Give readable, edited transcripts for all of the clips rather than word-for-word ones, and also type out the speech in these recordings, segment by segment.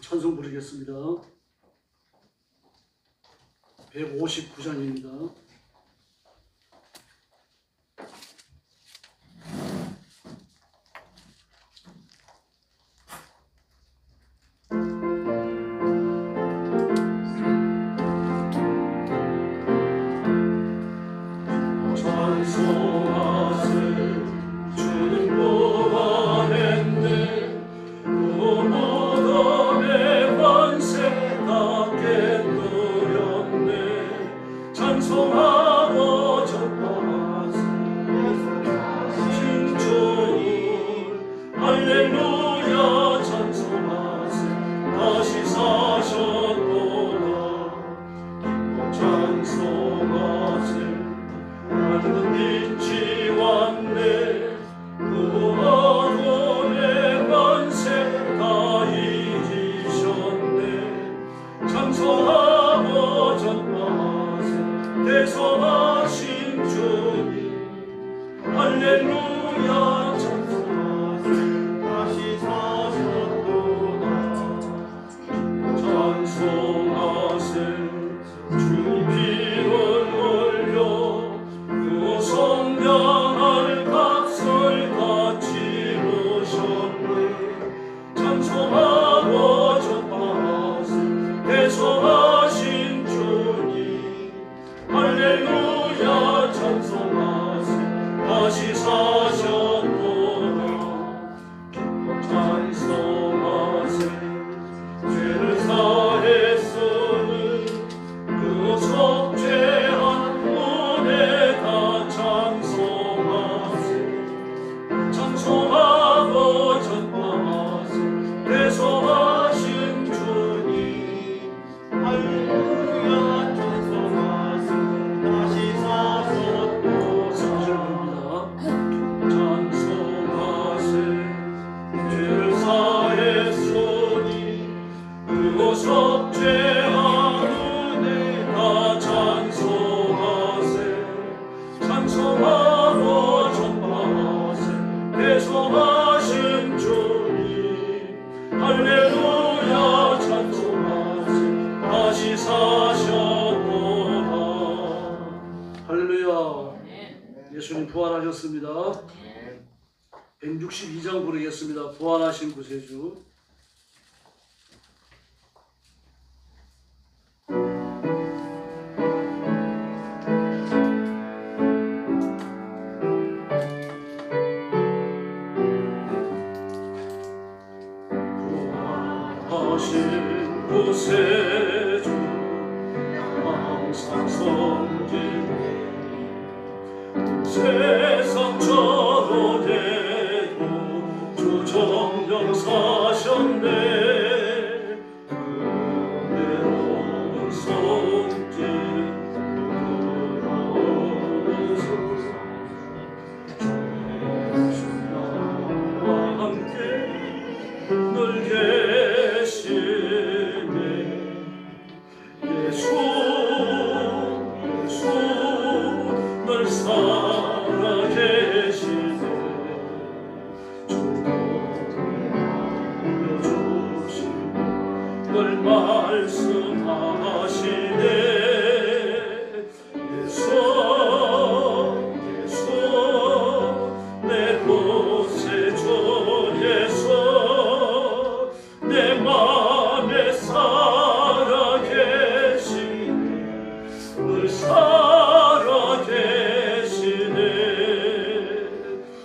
찬송 부르겠습니다. 159장입니다. 대성하신 주님 할렐루야 찬송하세 다시 사셨도다 찬송하세 주님 피를 흘려 그 성량할 값을 다 치르셨네 찬송하고 전파하세 대성하신 주님 할렐루야 찬송하세 다시 사셨도다 찬송하세 죄를 사했으니 그 속죄한 은혜 다 찬송하세 찬송하고 전파하세 대성하신 주님 할렐루야 찬송하세 다시 사셨도다 찬송하세 죄를 사했으니 그 속죄한 은혜 다 찬송하세 찬송하고 전파하세 대성하신 주님 할렐루야 찬송하세 다시 사셨도다 할렐루야. 예수님 부활하셨습니다. 162장 부르겠습니다. 부활하신 구세주. 부활하신 구세주 항상 섬기네 세상 저rod에도 주 정령 사셨네 은혜로운 손길 부드러운 손길 주님과 함께 늘 계시네 예수 늘 살아계시네 주도 알려주시고 늘 말씀하시네 예수 내 구세주 예수 내 맘에 살아계시네 늘 살아계시네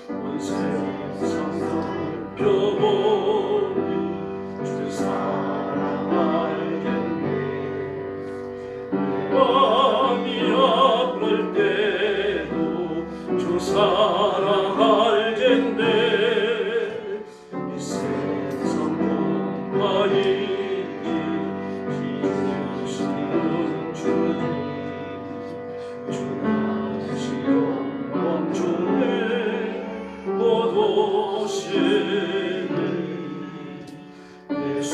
온 세상 살펴보니 주 사랑 알겠네 마음이 아플 때도 주 사랑 알겠네 이 세상 것과 이기 힘주시는 주님 주나시 영광 중에 못 오시네 예수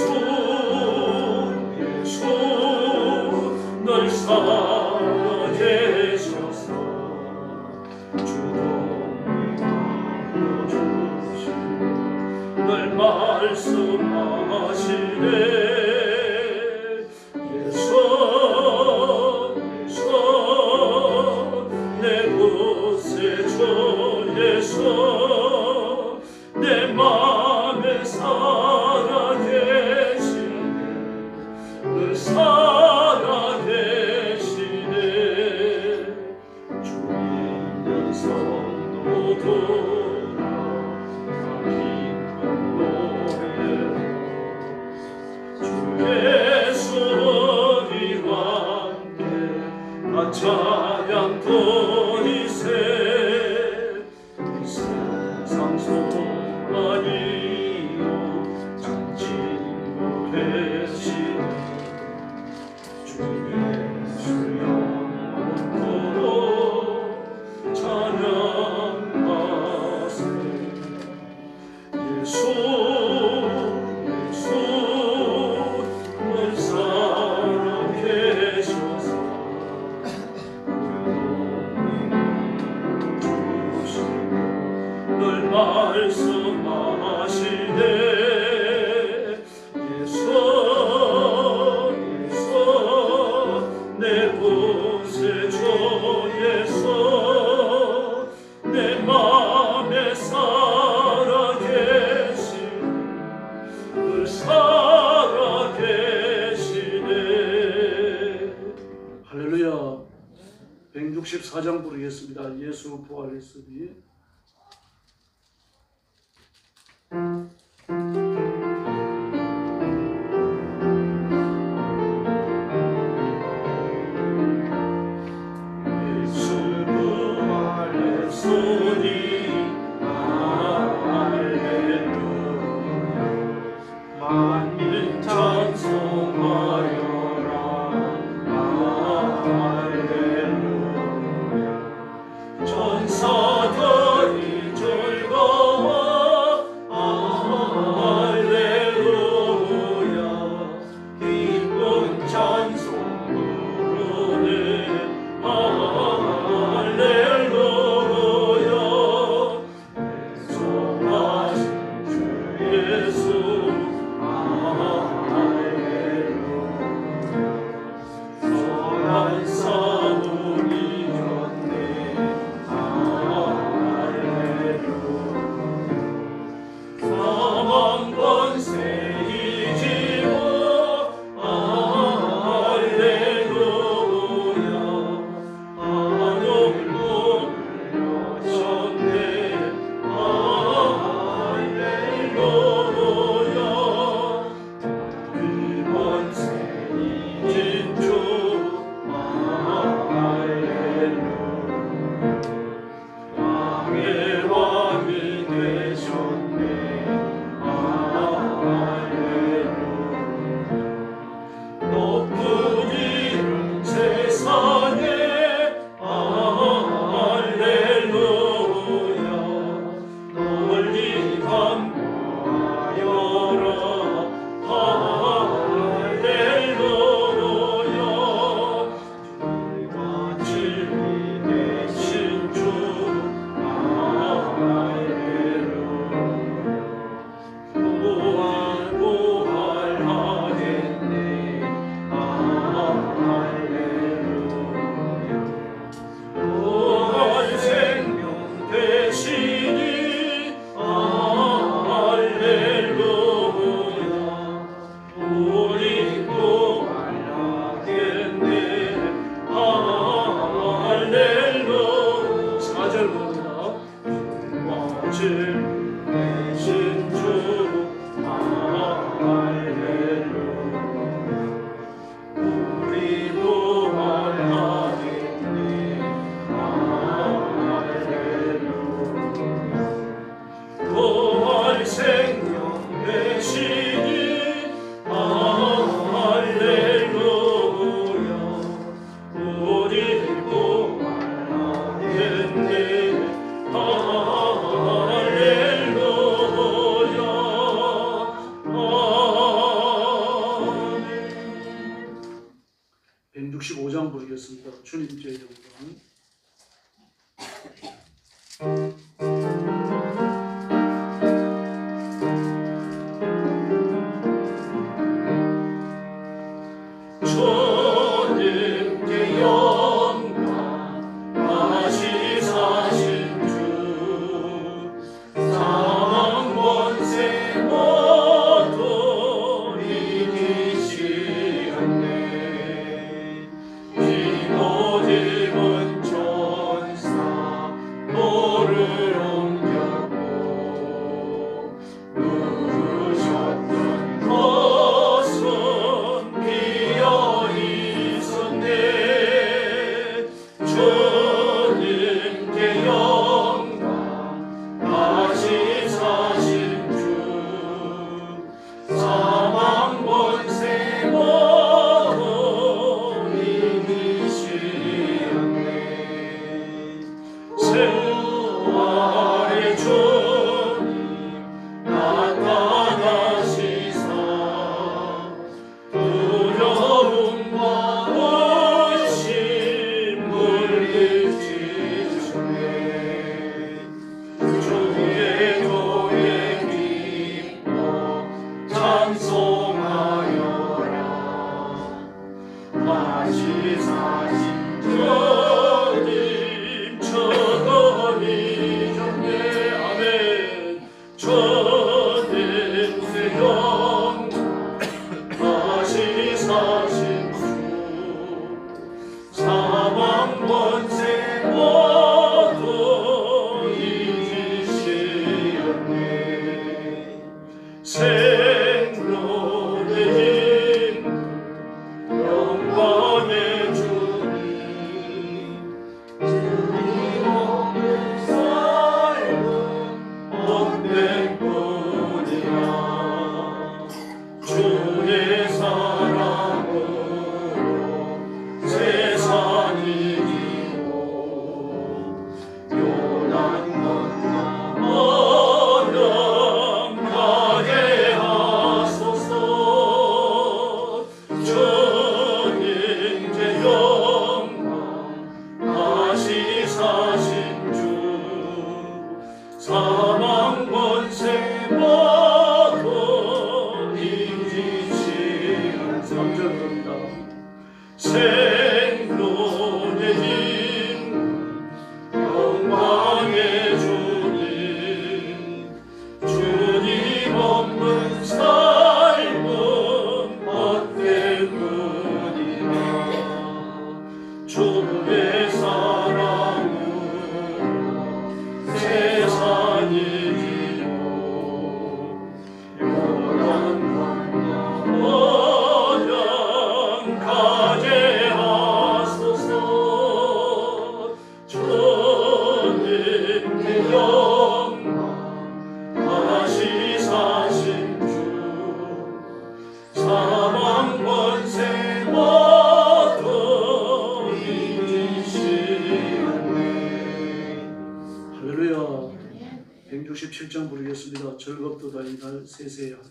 널 살아계셔서 주도 알려주시고 널 말씀하시네 예수 예수 내 구세주 예수 내 맘에 살아계시네 살아계시네 주 있는 성도들아 기쁜 노래 주 예수 우리와 함께 다 찬양 드리세 이 세상 소망이요 참 친구 되시네 주 예수 영원토록 찬양하세 예수 예수 늘 살아계셔서 늘 말씀하시네 예수 예수 내 구세주 예수 내 맘에 살아계시네 늘 살아계시네 할렐루야. 164장 부르겠습니다. 예수 부활했으니. 예수 부활했으니 할렐루야 만민 찬송하여라 할렐루야 천사들이 즐거워 할렐루야 기쁜 찬송 부르네 할렐루야 소하신 주 예수 할렐루야 선한 싸움이 졌네 할렐루야 사망 권세 이기고 할렐루야 하늘 문을 여셨네 할렐루야 그 권세 이긴 주 할렐루야 왕의 왕이 되셨네 할렐루야 높은 이름 세상에 할렐루야 널리 간구하여라 할렐루야 주와 진리 되신 주 할렐루야 부활하겠네 할렐루야 부활 생명 되시니 할렐루야 우리 부활하겠네 할렐루야 4절 부릅니다 주와 진리 되신 주 할렐루야 우리 부활하겠네 할렐루야 부활 생명 되시니 할렐루야 우리 부활하겠네 할렐루야 아멘 165장 부르겠습니다. 주님께 영광. 찬송하여라. 다시 사신 주님 천원이 정례 아멘. 천행세 영광 다시 사신 주 사망 권세 모두 이기시었네. 생명의 힘 영광의 주님 주님 없는 삶은 헛되뿐이라. 주의 사랑으로 세상이 이기고 요단 건너 어령 가게 하소서. 주님 제 영광 다시 사신 주 사망 권세 모두 이기시는 삼절입니다. 생명의 힘 영광의 주님 주님 없는 삶은 헛되뿐이라. 주의 사랑으로 세상이 이기고 요단 건너 어령 가게 하소서. 주님의 영광 다시 사신 주 사망 권세 모두 이기시네. 할렐루야. 167장 부르겠습니다. 즐겁도다 이날 세세의 하늘.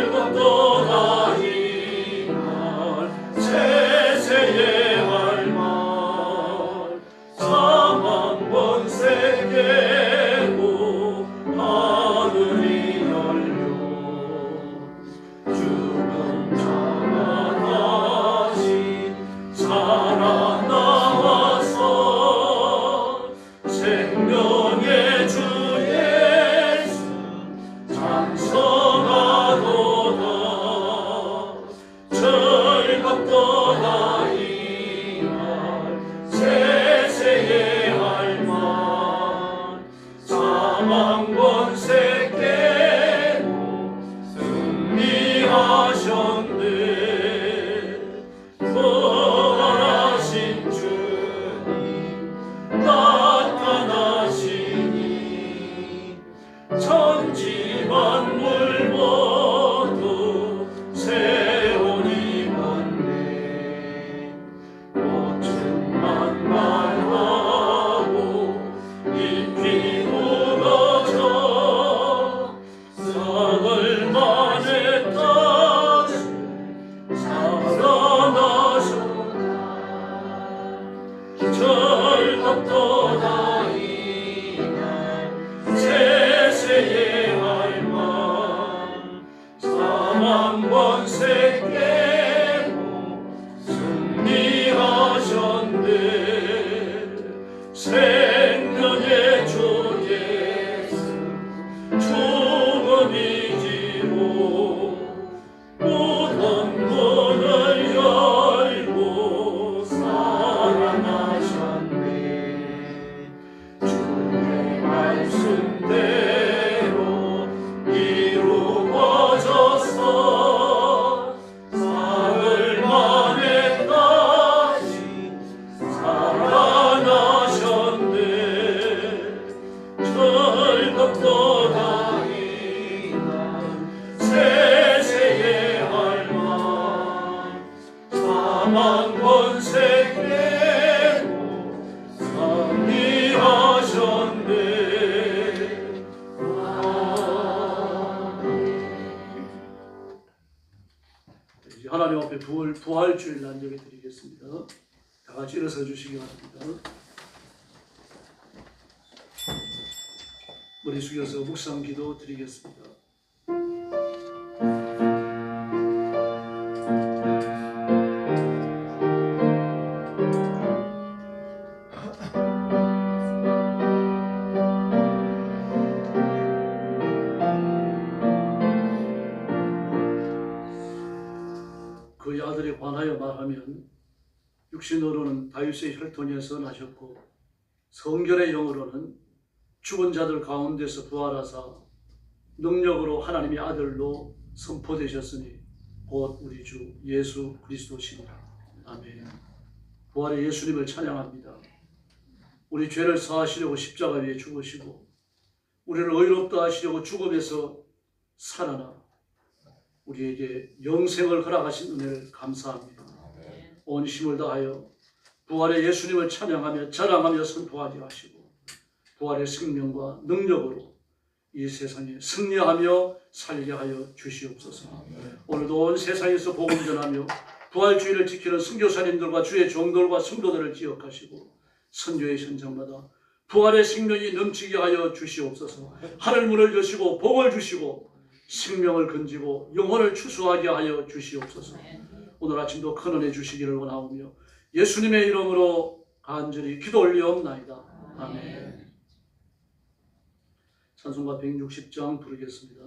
즐겁도다 이날 세세의 할 말 사망 권세 깨고 하늘이 열려 죽은 자가 다시 살아나와서 생명의 주 예수 찬송하도다. 즐겁도다 이날 세세의 할 말 사망 권세 깨고 승리하셨네. 부활하신 주님 나타나시니 천지 만물 모두 새옷 입었네. 꽃은 만발하고 잎이 무너져 사흘 만에 다시 살아나셨다. 즐겁도다 이날 세세의 할 말 사망 권세 깨고 승리하셨네. 생명의 주 예수 죽음 이기고 모든 문을 열고 살아나셨네. 주의 말씀대로 이루어졌어. 사흘 만에 다시 살아나셨네. 즐겁도다 이날 세세의 할 말 사망 권세 깨고 승리하셨네. 하나님 앞에 부활주일 난 예배 드리겠습니다. 드리겠습니다. 다 같이 일어서 주시기 바랍니다. 머리 숙여서 묵상 기도 드리겠습니다. 그의 아들에 관하여 말하면 육신으로는 다윗의 혈통에서 나셨고 성결의 영으로는 죽은 자들 가운데서 부활하사 능력으로 하나님의 아들로 선포되셨으니 곧 우리 주 예수 그리스도시니라. 아멘. 부활의 예수님을 찬양합니다. 우리 죄를 사하시려고 십자가 위에 죽으시고 우리를 의롭다 하시려고 죽음에서 살아나 우리에게 영생을 허락하신 은혜를 감사합니다. 온 힘을 다하여 부활의 예수님을 찬양하며 자랑하며 선포하게 하시고 부활의 생명과 능력으로 이 세상에 승리하며 살게 하여 주시옵소서. 오늘도 온 세상에서 복음 전하며 부활주의를 지키는 선교사님들과 주의 종들과 성도들을 기억하시고 선교의 현장마다 부활의 생명이 넘치게 하여 주시옵소서. 하늘 문을 여시고 복을 주시고 생명을 건지고 영혼을 추수하게 하여 주시옵소서. 오늘 아침도 큰 은혜 주시기를 원하오며 예수님의 이름으로 간절히 기도 올리옵나이다. 아멘. 찬송가 160장 부르겠습니다.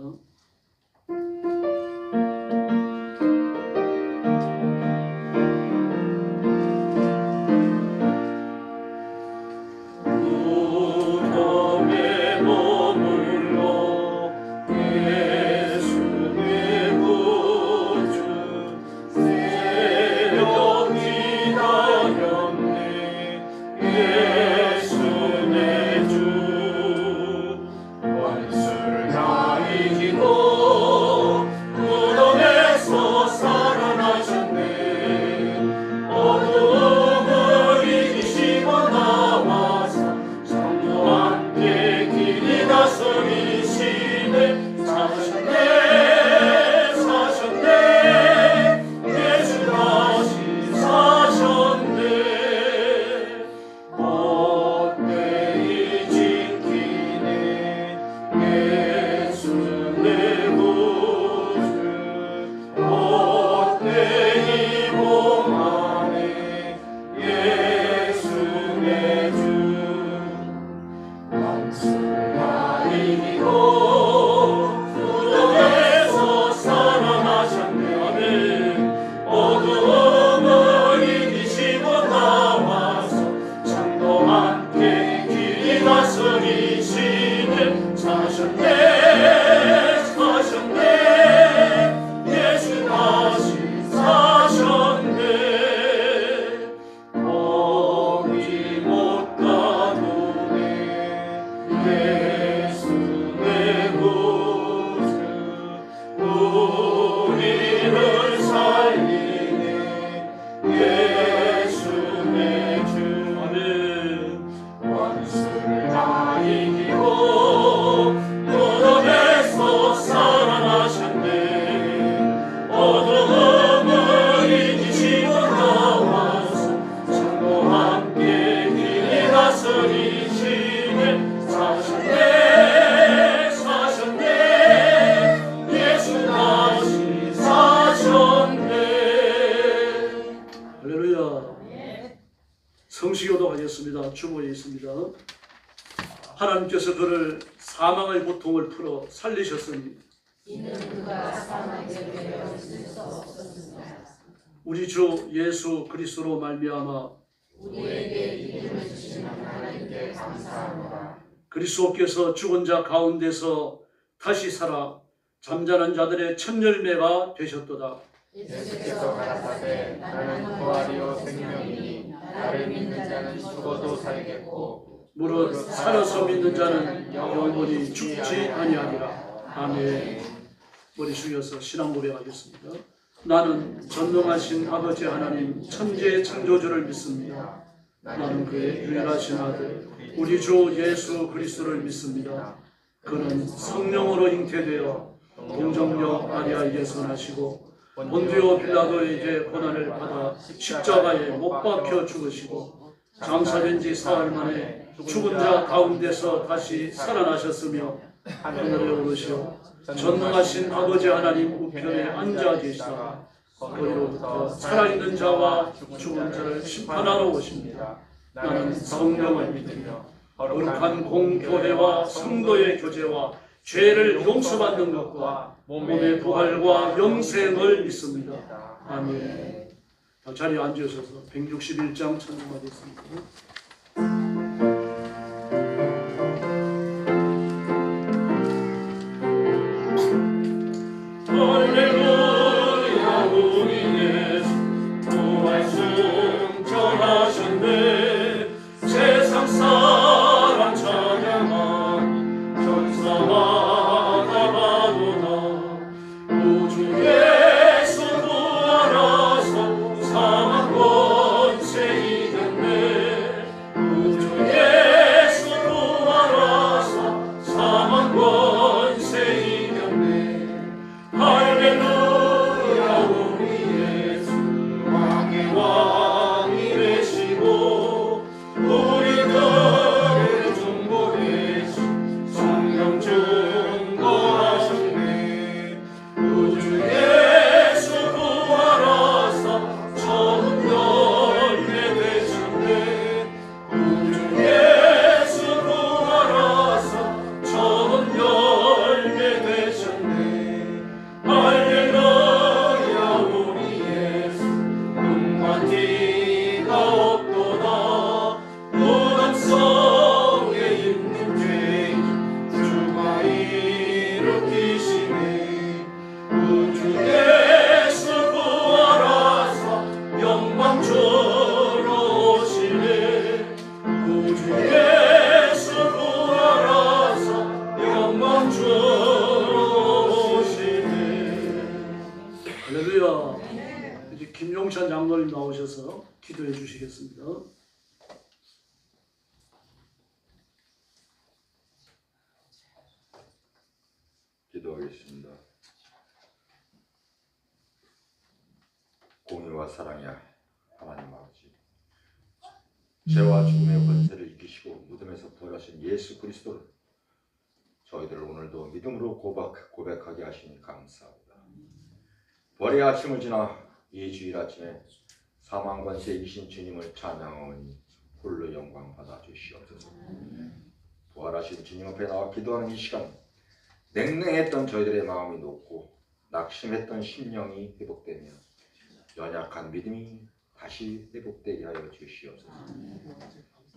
성시교도 하겠습니다. 주보에 있습니다. 하나님께서 그를 사망의 고통을 풀어 살리셨으니 이는 그가 사망에게 되어 있을 수 없었습니다. 우리 주 예수 그리스도로 말미암아 우리에게 이름을 주신 하나님께 감사합니다. 그리스도께서 죽은 자 가운데서 다시 살아 잠자는 자들의 첫 열매가 되셨도다. 예수께서 가라사대 나는 부활이요 생명이니 나를 믿는 자는 죽어도 살겠고 무릇 살아서 믿는 자는 영원히 죽지 아니하리라. 아멘. 머리 숙여서 신앙 고백하겠습니다. 나는 전능하신 아버지 하나님 천지의 창조주를 믿습니다. 나는 그의 유일하신 아들 우리 주 예수 그리스도를 믿습니다. 그는 성령으로 잉태되어 동정녀 마리아에게서 나시고 본디오 빌라도에게 고난을 받아 십자가에 못 박혀 죽으시고 장사된 지 사흘 만에 죽은 자 가운데서 다시 살아나셨으며 하늘에 오르시어 전능하신 아버지 하나님 우편에 앉아 계시다 거기로부터 살아있는 자와 죽은 자를 심판하러 오십니다. 나는 성령을 믿으며 거룩한 공교회와 성도의 교제와 죄를 용서받는 것과 몸의 부활과 영생을 믿습니다. 아멘. 다 자리에 앉으셔서 161장 찬송하겠습니다. 할렐루야 우리 예수 부활승 전하셨네 세상 사람 찬양한 천사마다 바도나 우주에서 부활하사 사망 권세 이겼네 우주에서 부활하사 사망 권세 이겼네 할렐루야 우리 예수 왕의 왕이 되시고 우리들의 중보 되신 성령 중보하셨네 우주에서 부활하사 처음 열매 되셨네 우주에서 부활하사 처음 열매 되셨네 할렐루야 우리 예수 눈과 티가 없도다 무덤 속에 있는 죄인 주가 일으키시네 우주에서 부활하사 영광 주러 오시네 우주에서 부활하사 영광 주러 오시네 할렐루야. 이제 김용찬 장로님 나오셔서 기도해 주시겠습니다. 기도하겠습니다. 공의와 사랑의 하나님 아버지, 죄와 죽음의 권세를 이기시고 무덤에서 부활하신 예수 그리스도를 저희들 오늘도 믿음으로 고백하게 하시니 감사합니다. 부활의 아침을 지나 이 주일 아침에 사망 권세 이기신 주님을 찬양하오니 홀로 영광 받아 주시옵소서. 부활하신 주님 앞에 나와 기도하는 이 시간, 냉랭했던 저희들의 마음이 녹고 낙심했던 심령이 회복되며 연약한 믿음이 다시 회복되게 하여 주시옵소서.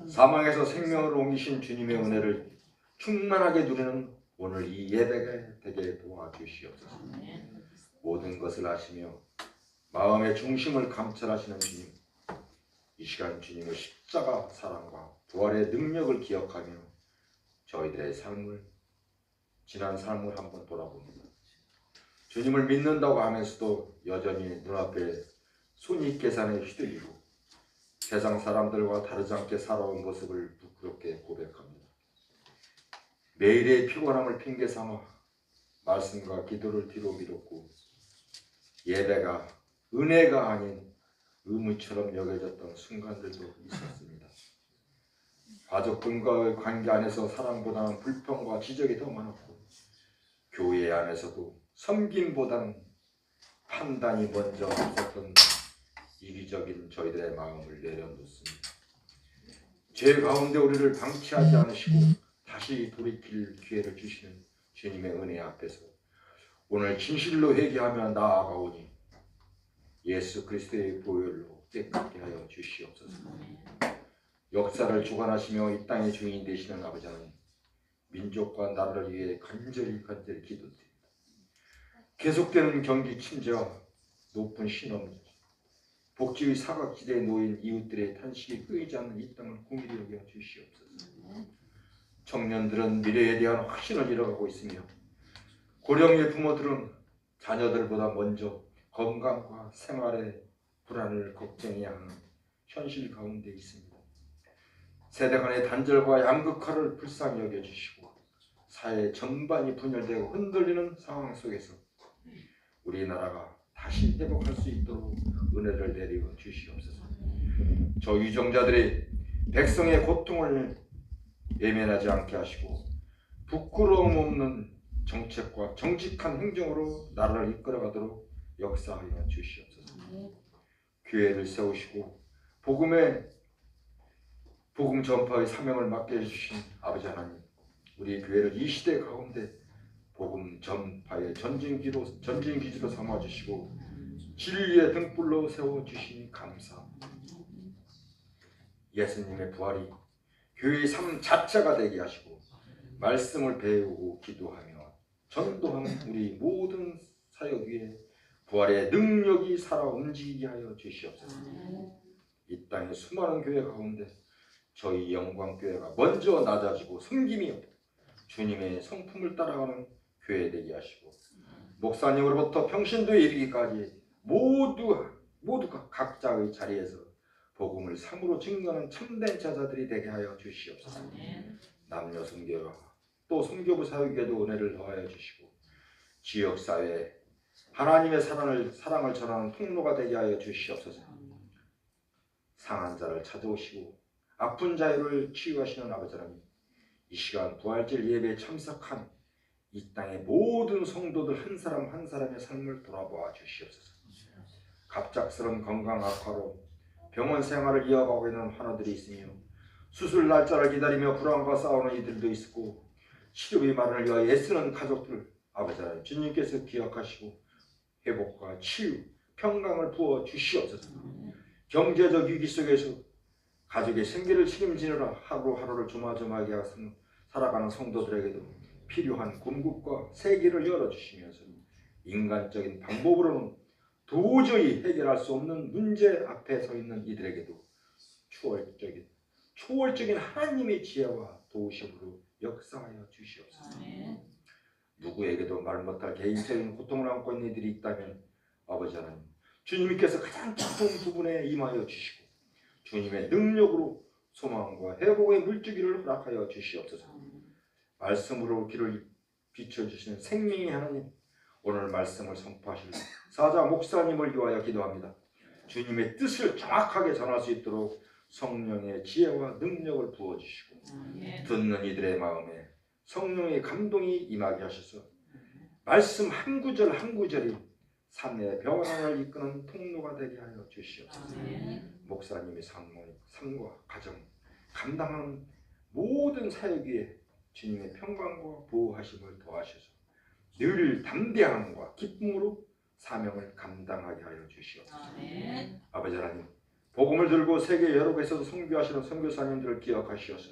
사망에서 생명을 옮기신 주님의 은혜를 충만하게 누리는 오늘 이 예배가 되게 도와주시옵소서. 모든 것을 아시며 마음의 중심을 감찰하시는 주님, 이 시간 주님의 십자가 사랑과 부활의 능력을 기억하며 저희들의 지난 삶을 한번 돌아봅니다. 주님을 믿는다고 하면서도 여전히 눈앞에 손익계산에 휘둘리고 세상 사람들과 다르지 않게 살아온 모습을 부끄럽게 고백합니다. 매일의 피곤함을 핑계삼아 말씀과 기도를 뒤로 미뤘고 예배가 은혜가 아닌 의무처럼 여겨졌던 순간들도 있었습니다. 가족들과의 관계 안에서 사랑보다는 불평과 지적이 더 많았고 교회 안에서도 섬김보다는 판단이 먼저 앞섰던 이기적인 저희들의 마음을 내려놓습니다. 죄 가운데 우리를 방치하지 않으시고 다시 돌이킬 기회를 주시는 주님의 은혜 앞에서 오늘 진실로 회개하며 나아가오니 예수 그리스도의 보혈로 깨끗게 하여 주시옵소서. 역사를 주관하시며 이 땅의 주인 되시는 아버지 하나님, 민족과 나라를 위해 간절히 기도드립니다. 계속되는 경기 침체와 높은 신혼, 복지의 사각지대에 놓인 이웃들의 탄식이 끊이지 않는 이 땅을 공의히 여겨 주시옵소서. 청년들은 미래에 대한 확신을 잃어가고 있으며 고령의 부모들은 자녀들보다 먼저 건강과 생활의 불안을 걱정해야 하는 현실 가운데 있습니다. 세대 간의 단절과 양극화를 불쌍히 여겨주시고 사회 전반이 분열되고 흔들리는 상황 속에서 우리나라가 다시 회복할 수 있도록 은혜를 내려 주시옵소서. 저 유정자들이 백성의 고통을 외면하지 않게 하시고 부끄러움 없는 정책과 정직한 행정으로 나라를 이끌어가도록 역사하여 주시옵소서. 교회를 세우시고 복음 전파의 사명을 맡겨주신 아버지 하나님, 우리 교회를 이 시대 가운데 복음 전파의 전진기지로 삼아주시고 진리의 등불로 세워주시니 감사합니다. 예수님의 부활이 교회의 삶 자체가 되게 하시고 말씀을 배우고 기도하며 전도하는 우리 모든 사역 위에 부활의 능력이 살아 움직이게 하여 주시옵소서. 이 땅의 수많은 교회 가운데 저희 영광교회가 먼저 낮아지고 섬김이 주님의 성품을 따라가는 교회 되게 하시고 목사님으로부터 평신도에 이르기까지 모두가 각자의 자리에서 복음을 삶으로 증거하는 참된 제자들이 되게 하여 주시옵소서. 남녀 선교와 또 선교부 사역에도 은혜를 더하여 주시고 지역사회에 하나님의 사랑을 전하는 통로가 되게 하여 주시옵소서. 상한 자를 찾아오시고 아픈 자유를 치유하시는 아버지 하나님, 이 시간 부활절 예배에 참석한 이 땅의 모든 성도들 한 사람 한 사람의 삶을 돌아보아 주시옵소서. 갑작스런 건강 악화로 병원 생활을 이어가고 있는 환우들이 있으며 수술 날짜를 기다리며 불안과 싸우는 이들도 있고 치료비 마련을 위하여 애쓰는 가족들, 아버지 하나님 주님께서 기억하시고 회복과 치유, 평강을 부어 주시옵소서. 경제적 위기 속에서 가족의 생계를 책임지느라 하루하루를 조마조마하게 살아가는 성도들에게도 필요한 공급과 세계를 열어주시면서 인간적인 방법으로는 도저히 해결할 수 없는 문제 앞에 서 있는 이들에게도 초월적인 하나님의 지혜와 도우심으로 역사하여 주시옵소서. 누구에게도 말 못할 개인적인 고통을 안고 있는 이들이 있다면 아버지 하나님, 주님께서 가장 작은 부분에 임하여 주시고 주님의 능력으로 소망과 회복의 물주기를 허락하여 주시옵소서. 말씀으로 길을 비춰주시는 생명의 하나님, 오늘 말씀을 선포하실 사자 목사님을 위하여 기도합니다. 주님의 뜻을 정확하게 전할 수 있도록 성령의 지혜와 능력을 부어주시고 듣는 이들의 마음에 성령의 감동이 임하게 하셔서 말씀 한 구절 한 구절이 삶의 변화를 이끄는 통로가 되게 하여 주시옵소서. 목사님의 삶과 가정 감당하는 모든 사역 위에 주님의 평강과 보호하심을 더하셔서 늘 담대함과 기쁨으로 사명을 감당하게 하여 주시옵소서. 아버지 하나님, 복음을 들고 세계 여러 곳에서도 선교하시는 선교사님들을 기억하시어서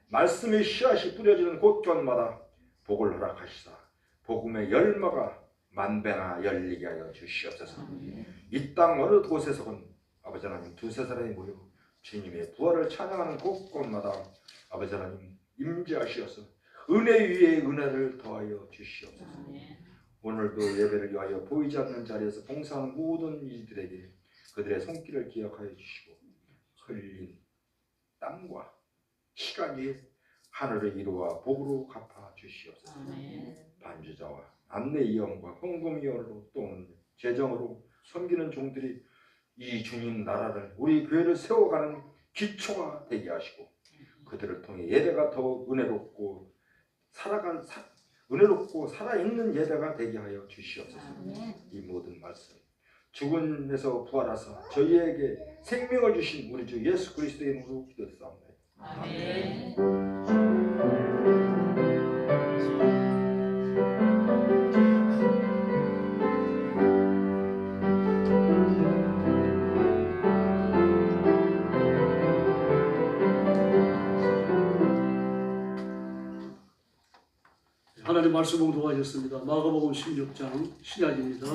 말씀의 씨앗이 뿌려지는 곳곳마다 복을 허락하시사 복음의 열마가 만배나 열리게 하여 주시옵소서. 이 땅 어느 곳에서건 아버지 하나님 두세 사람이 모여 주님의 부활을 찬양하는 곳곳마다 아버지 하나님 임재하시어서 은혜 위에 은혜를 더하여 주시옵소서. 오늘도 예배를 위하여 보이지 않는 자리에서 봉사하는 모든 이들에게 그들의 손길을 기억하여 주시고 흘린 땀과 시간 위에 하늘을 이루어 복으로 갚아 주시옵소서. 반주자와 안내위원과 헌금위원으로 또는 재정으로 섬기는 종들이 이 주님 나라를 우리 교회를 세워가는 기초가 되게 하시고 그들을 통해 예배가 더 은혜롭고 살아있는 예배가 되게 하여 주시옵소서. 이 모든 말씀 죽음에서 부활하사 저희에게 생명을 주신 우리 주 예수 그리스도의 이름으로 기도드립니다. 아멘. 하나님 말씀 봉독하셨습니다. 마가복음 16장 신약입니다.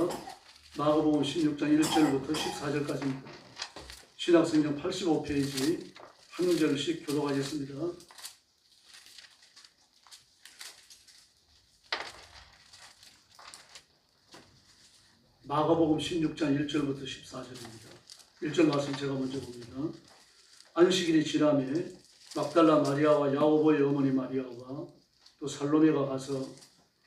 마가복음 16장 1절부터 14절까지입니다. 신약성경 85페이지 한 절씩 교독하겠습니다. 마가복음 16장 1절부터 14절입니다. 1절 말씀 제가 먼저 봅니다. 안식일이 지나매 막달라 마리아와 야고보의 어머니 마리아와 또 살로메가 가서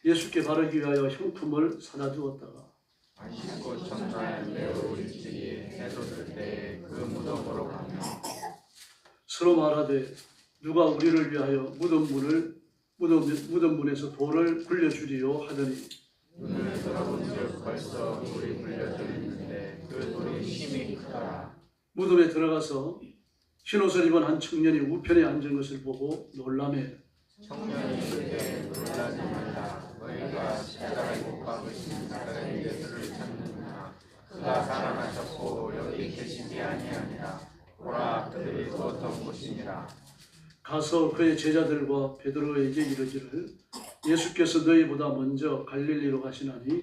예수께 바르기 위하여 형품을 사다 두었다가 안식구 첫날 매우 일찍이 해돋을 때에 그 무덤으로 가며 서로 말하되 누가 우리를 위하여 무덤 문에서 돌을 굴려주리요 하더니 눈을 들어본즉 벌써 돌이 굴려져 있는데 그 돌이 힘이 크더라. 무덤에 들어가서 흰옷을 입은 한 청년이 우편에 앉은 것을 보고 놀라매 청년이 이르되 놀라지 말라. 너희가 십자가에 못 박으신 나사렛 예수를 찾는구나. 그가 살아나셨고 여기 계시지 아니하니라. 보라, 그들이 두었던 곳이니라. 가서 그의 제자들과 베드로에게 이르기를 예수께서 너희보다 먼저 갈릴리로 가시나니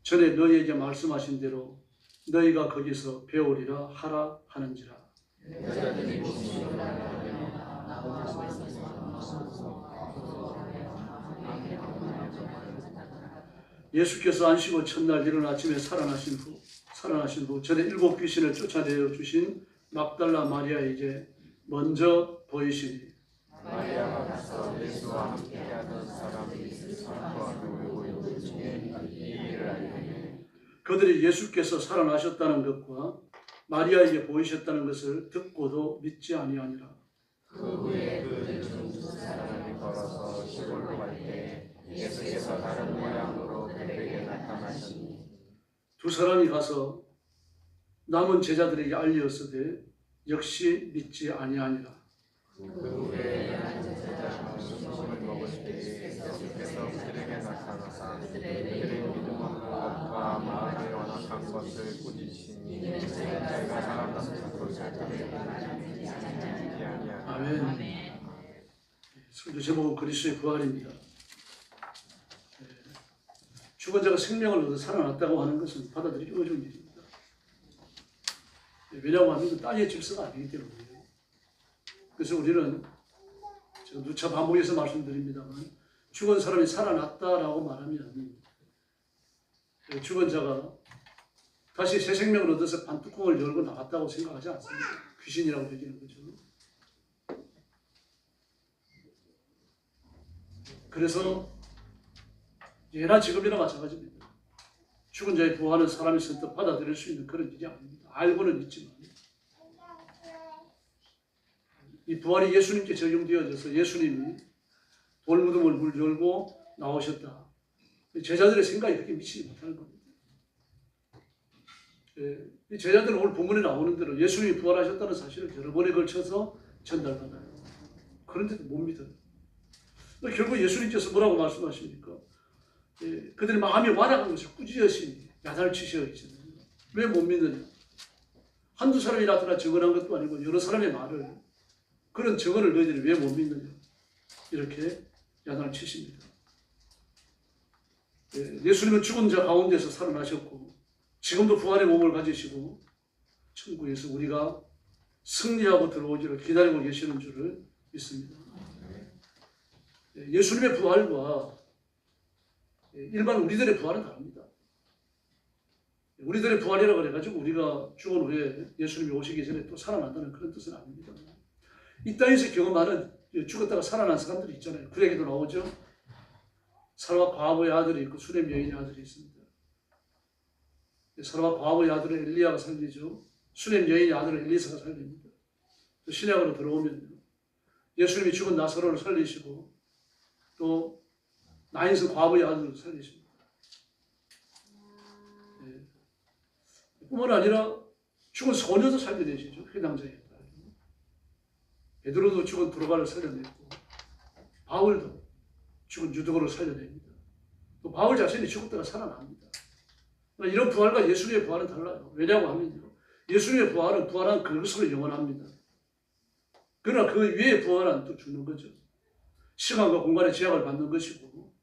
전에 너희에게 말씀하신 대로 너희가 거기서 배우리라 하라 하는지라. 여자들이 보시고 예수께서 안식 후 첫날 이른 아침에 살아나신 후 전에 7 귀신을 쫓아내어 주신 막달라 마리아에게 먼저 보이시니 마리아가 가서 예수와 함께하던 사람이 슬퍼하며 울고 있는 중에 이 일을 알게 그들이 예수께서 살아나셨다는 것과 마리아에게 보이셨다는 것을 듣고도 믿지 아니하니라. 그 후에 그 늙은 두 사람이 걸어서 시골로 갈 때 예수께서 다른 모양으로 그들에게 나타나시니 두 사람이 가서 남은 제자들에게 알리었으되 역시 믿지 아니하니라. 그 후에 제자가 점심을 먹을 때 예수께서 그들에게 나타나사 그들의 믿음 없는 것과 마음이 완악한 것을 꾸짖으시니 자기가 살아나신 것을 그들에게 믿지 아니하니라. 아멘. 설교 제목은 그리스도의 부활입니다. 죽은 자가 생명을 얻어 살아났다고 하는 것은 받아들이기 어려운 일입니다. 왜냐하면 하면 땅의 질서가 아니기 때문이에요. 그래서 우리는 제가 누차 반복해서 말씀드립니다만 죽은 사람이 살아났다라고 말하면 죽은 자가 다시 새 생명을 얻어서 반뚜껑을 열고 나갔다고 생각하지 않습니다. 귀신이라고 여기는 거죠. 그래서 예나 지금이나 마찬가지입니다. 죽은 자의 부활은 사람이 선뜻 받아들일 수 있는 그런 일이 아닙니다. 알고는 있지만 이 부활이 예수님께 적용되어져서 예수님이 돌무덤을 물 열고 나오셨다. 제자들의 생각이 그렇게 미치지 못하는 겁니다. 이 제자들은 오늘 본문에 나오는 대로 예수님이 부활하셨다는 사실을 여러 번에 걸쳐서 전달받아요. 그런데도 못 믿어요. 결국 예수님께서 뭐라고 말씀하십니까? 그들의 마음이 완악한 것을 꾸짖으시니 야단을 치셔야 했잖아요. 왜 못 믿느냐? 한두 사람이 나타나 증언한 것도 아니고 여러 사람의 말을 그런 증언을 너희들이 왜 못 믿느냐? 이렇게 야단을 치십니다. 예수님은 죽은 자 가운데서 살아나셨고 지금도 부활의 몸을 가지시고 천국에서 우리가 승리하고 들어오기를 기다리고 계시는 줄을 믿습니다. 예수님의 부활과 일반 우리들의 부활은 다릅니다. 우리들의 부활이라고 해가지고 우리가 죽은 후에 예수님이 오시기 전에 또 살아난다는 그런 뜻은 아닙니다. 이 땅에서 경험하는 죽었다가 살아난 사람들이 있잖아요. 구약에도 나오죠. 사라와 과부의 아들이 있고 수렘 여인의 아들이 있습니다. 사라와 과부의 아들은 엘리야가 살리죠. 수렘 여인의 아들은 엘리사가 살립니다. 또 신약으로 들어오면 예수님이 죽은 나사로를 살리시고 또 나인성 과부의 아들을 살리십니다. 뿐만 아니라 죽은 소녀도 살려내시죠. 회당장에. 베드로도 죽은 두로바를 살려냈고 바울도 죽은 유도고를 살려냅니다. 또 바울 자신이 죽었다가 살아납니다. 이런 부활과 예수님의 부활은 달라요. 왜냐고 하면요. 예수님의 부활은 부활한 그것으로 영원합니다. 그러나 그 위에 부활은 또 죽는 거죠. 시간과 공간의 제약을 받는 것이고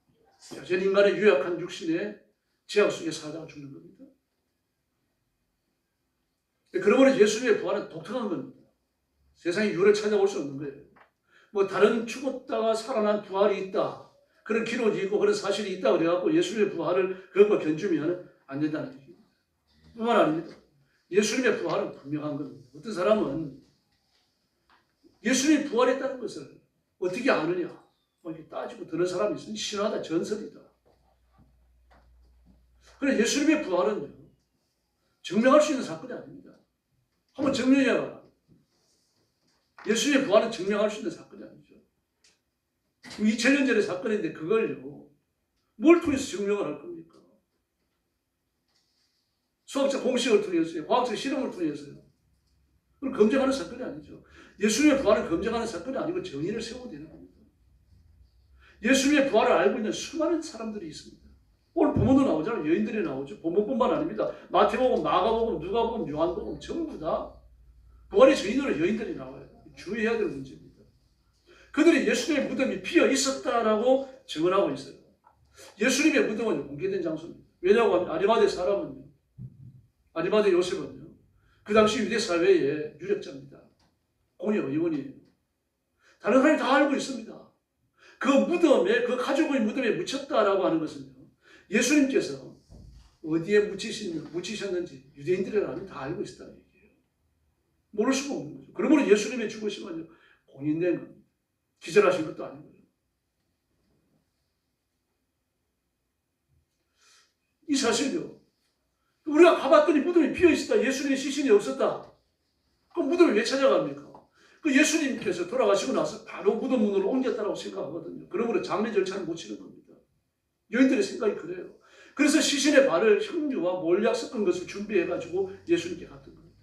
여전히 인간의 유약한 육신의 제약 속에 살다가 죽는 겁니다. 그러므로 예수님의 부활은 독특한 겁니다. 세상에 유를 찾아올 수 없는 거예요. 뭐 다른 죽었다가 살아난 부활이 있다. 그런 기록이 있고 그런 사실이 있다 그래갖고 예수님의 부활을 그것과 견주면 안 된다는 얘기입니다. 뿐만 아닙니다. 예수님의 부활은 분명한 겁니다. 어떤 사람은 예수님이 부활했다는 것을 어떻게 아느냐 이렇게 따지고 드는 사람이 있으니 신화다 전설이다. 그런데 예수님의 부활은요, 증명할 수 있는 사건이 아닙니다. 한번 증명해봐라. 예수님의 부활은 증명할 수 있는 사건이 아니죠. 2000년 전의 사건인데 그걸요, 뭘 통해서 증명을 할 겁니까? 수학적 공식을 통해서요, 과학적 실험을 통해서요. 그걸 검증하는 사건이 아니죠. 예수님의 부활을 검증하는 사건이 아니고 정의를 세워야 되는 겁니다. 예수님의 부활을 알고 있는 수많은 사람들이 있습니다. 오늘 본문도 나오잖아요. 여인들이 나오죠. 본문뿐만 아닙니다. 마태복음, 마가복음, 누가복음, 요한복음 전부 다 부활의 증인으로 여인들이 나와요. 주의해야 될 문제입니다. 그들이 예수님의 무덤이 비어 있었다라고 증언하고 있어요. 예수님의 무덤은 공개된 장소입니다. 왜냐고 하면 아리마대 사람은요, 아리마대 요셉은요, 그 당시 유대 사회의 유력자입니다. 공의 의원이에요. 다른 사람이 다 알고 있습니다. 그 무덤에, 그 가족의 무덤에 묻혔다라고 하는 것은요, 예수님께서 어디에 묻히셨는지 유대인들이라면 다 알고 있었다는 얘기예요. 모를 수가 없는 거죠. 그러므로 예수님의 죽으심은 공인된 겁니다. 기절하신 것도 아니고요. 이 사실이요, 우리가 가봤더니 무덤이 비어있었다. 예수님의 시신이 없었다. 그럼 무덤을 왜 찾아갑니까? 그 예수님께서 돌아가시고 나서 바로 무덤 문으로 옮겼다고 생각하거든요. 그러므로 장례 절차를 못 치는 겁니다. 여인들의 생각이 그래요. 그래서 시신의 발을 향유와 몰약 섞은 것을 준비해가지고 예수님께 갔던 겁니다.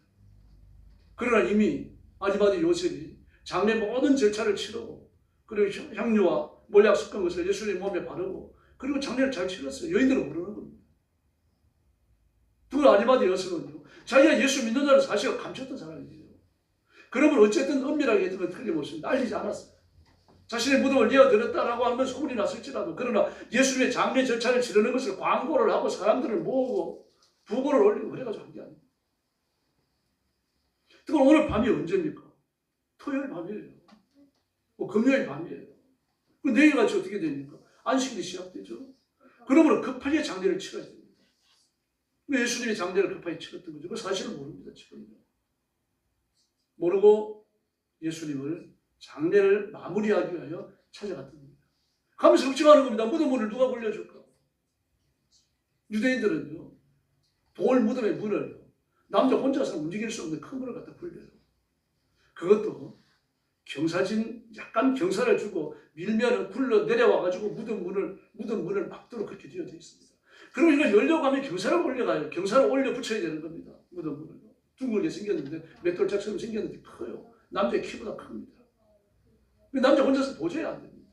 그러나 이미 아리마대 요셉이 장례 모든 절차를 치르고, 그리고 향유와 몰약 섞은 것을 예수님 몸에 바르고, 그리고 장례를 잘 치렀어요. 여인들은 모르는 겁니다. 두 아리마대 요셉은요, 자기가 예수 믿는다는 사실을 감췄던 사람이에요. 그러면 어쨌든 은밀하게 했던 건 틀림없이 알리지 않았어요. 자신의 무덤을 내어드렸다라고 하면 소문이 났을지라도, 그러나 예수님의 장례 절차를 치르는 것을 광고를 하고 사람들을 모으고 부고를 올리고 그래가지고 한 게 아니에요. 그럼 오늘 밤이 언제입니까? 토요일 밤이에요. 금요일 밤이에요. 내일같이 어떻게 됩니까? 안식일이 시작되죠. 그러므로 급하게 장례를 치러야 됩니다. 예수님이 장례를 급하게 치렀던 거죠. 그 사실을 모릅니다, 지금요. 모르고 예수님을 장례를 마무리하기 위하여 찾아갔던 겁니다. 가면서 걱정하는 겁니다. 무덤문을 누가 벌려줄까? 유대인들은요, 돌 무덤의 문을 남자 혼자서 움직일 수 없는 큰 문을 갖다 벌려요. 그것도 경사진, 약간 경사를 주고 밀면은 굴러 내려와가지고 무덤 문을 막도록 그렇게 되어 있습니다. 그러면 이걸 열려고 하면 경사를 올려가요. 경사를 올려 붙여야 되는 겁니다. 무덤 문을. 둥글게 생겼는데, 맷돌짝처럼 생겼는데 커요. 남자의 키보다 큽니다. 남자 혼자서 도저히 안 됩니다.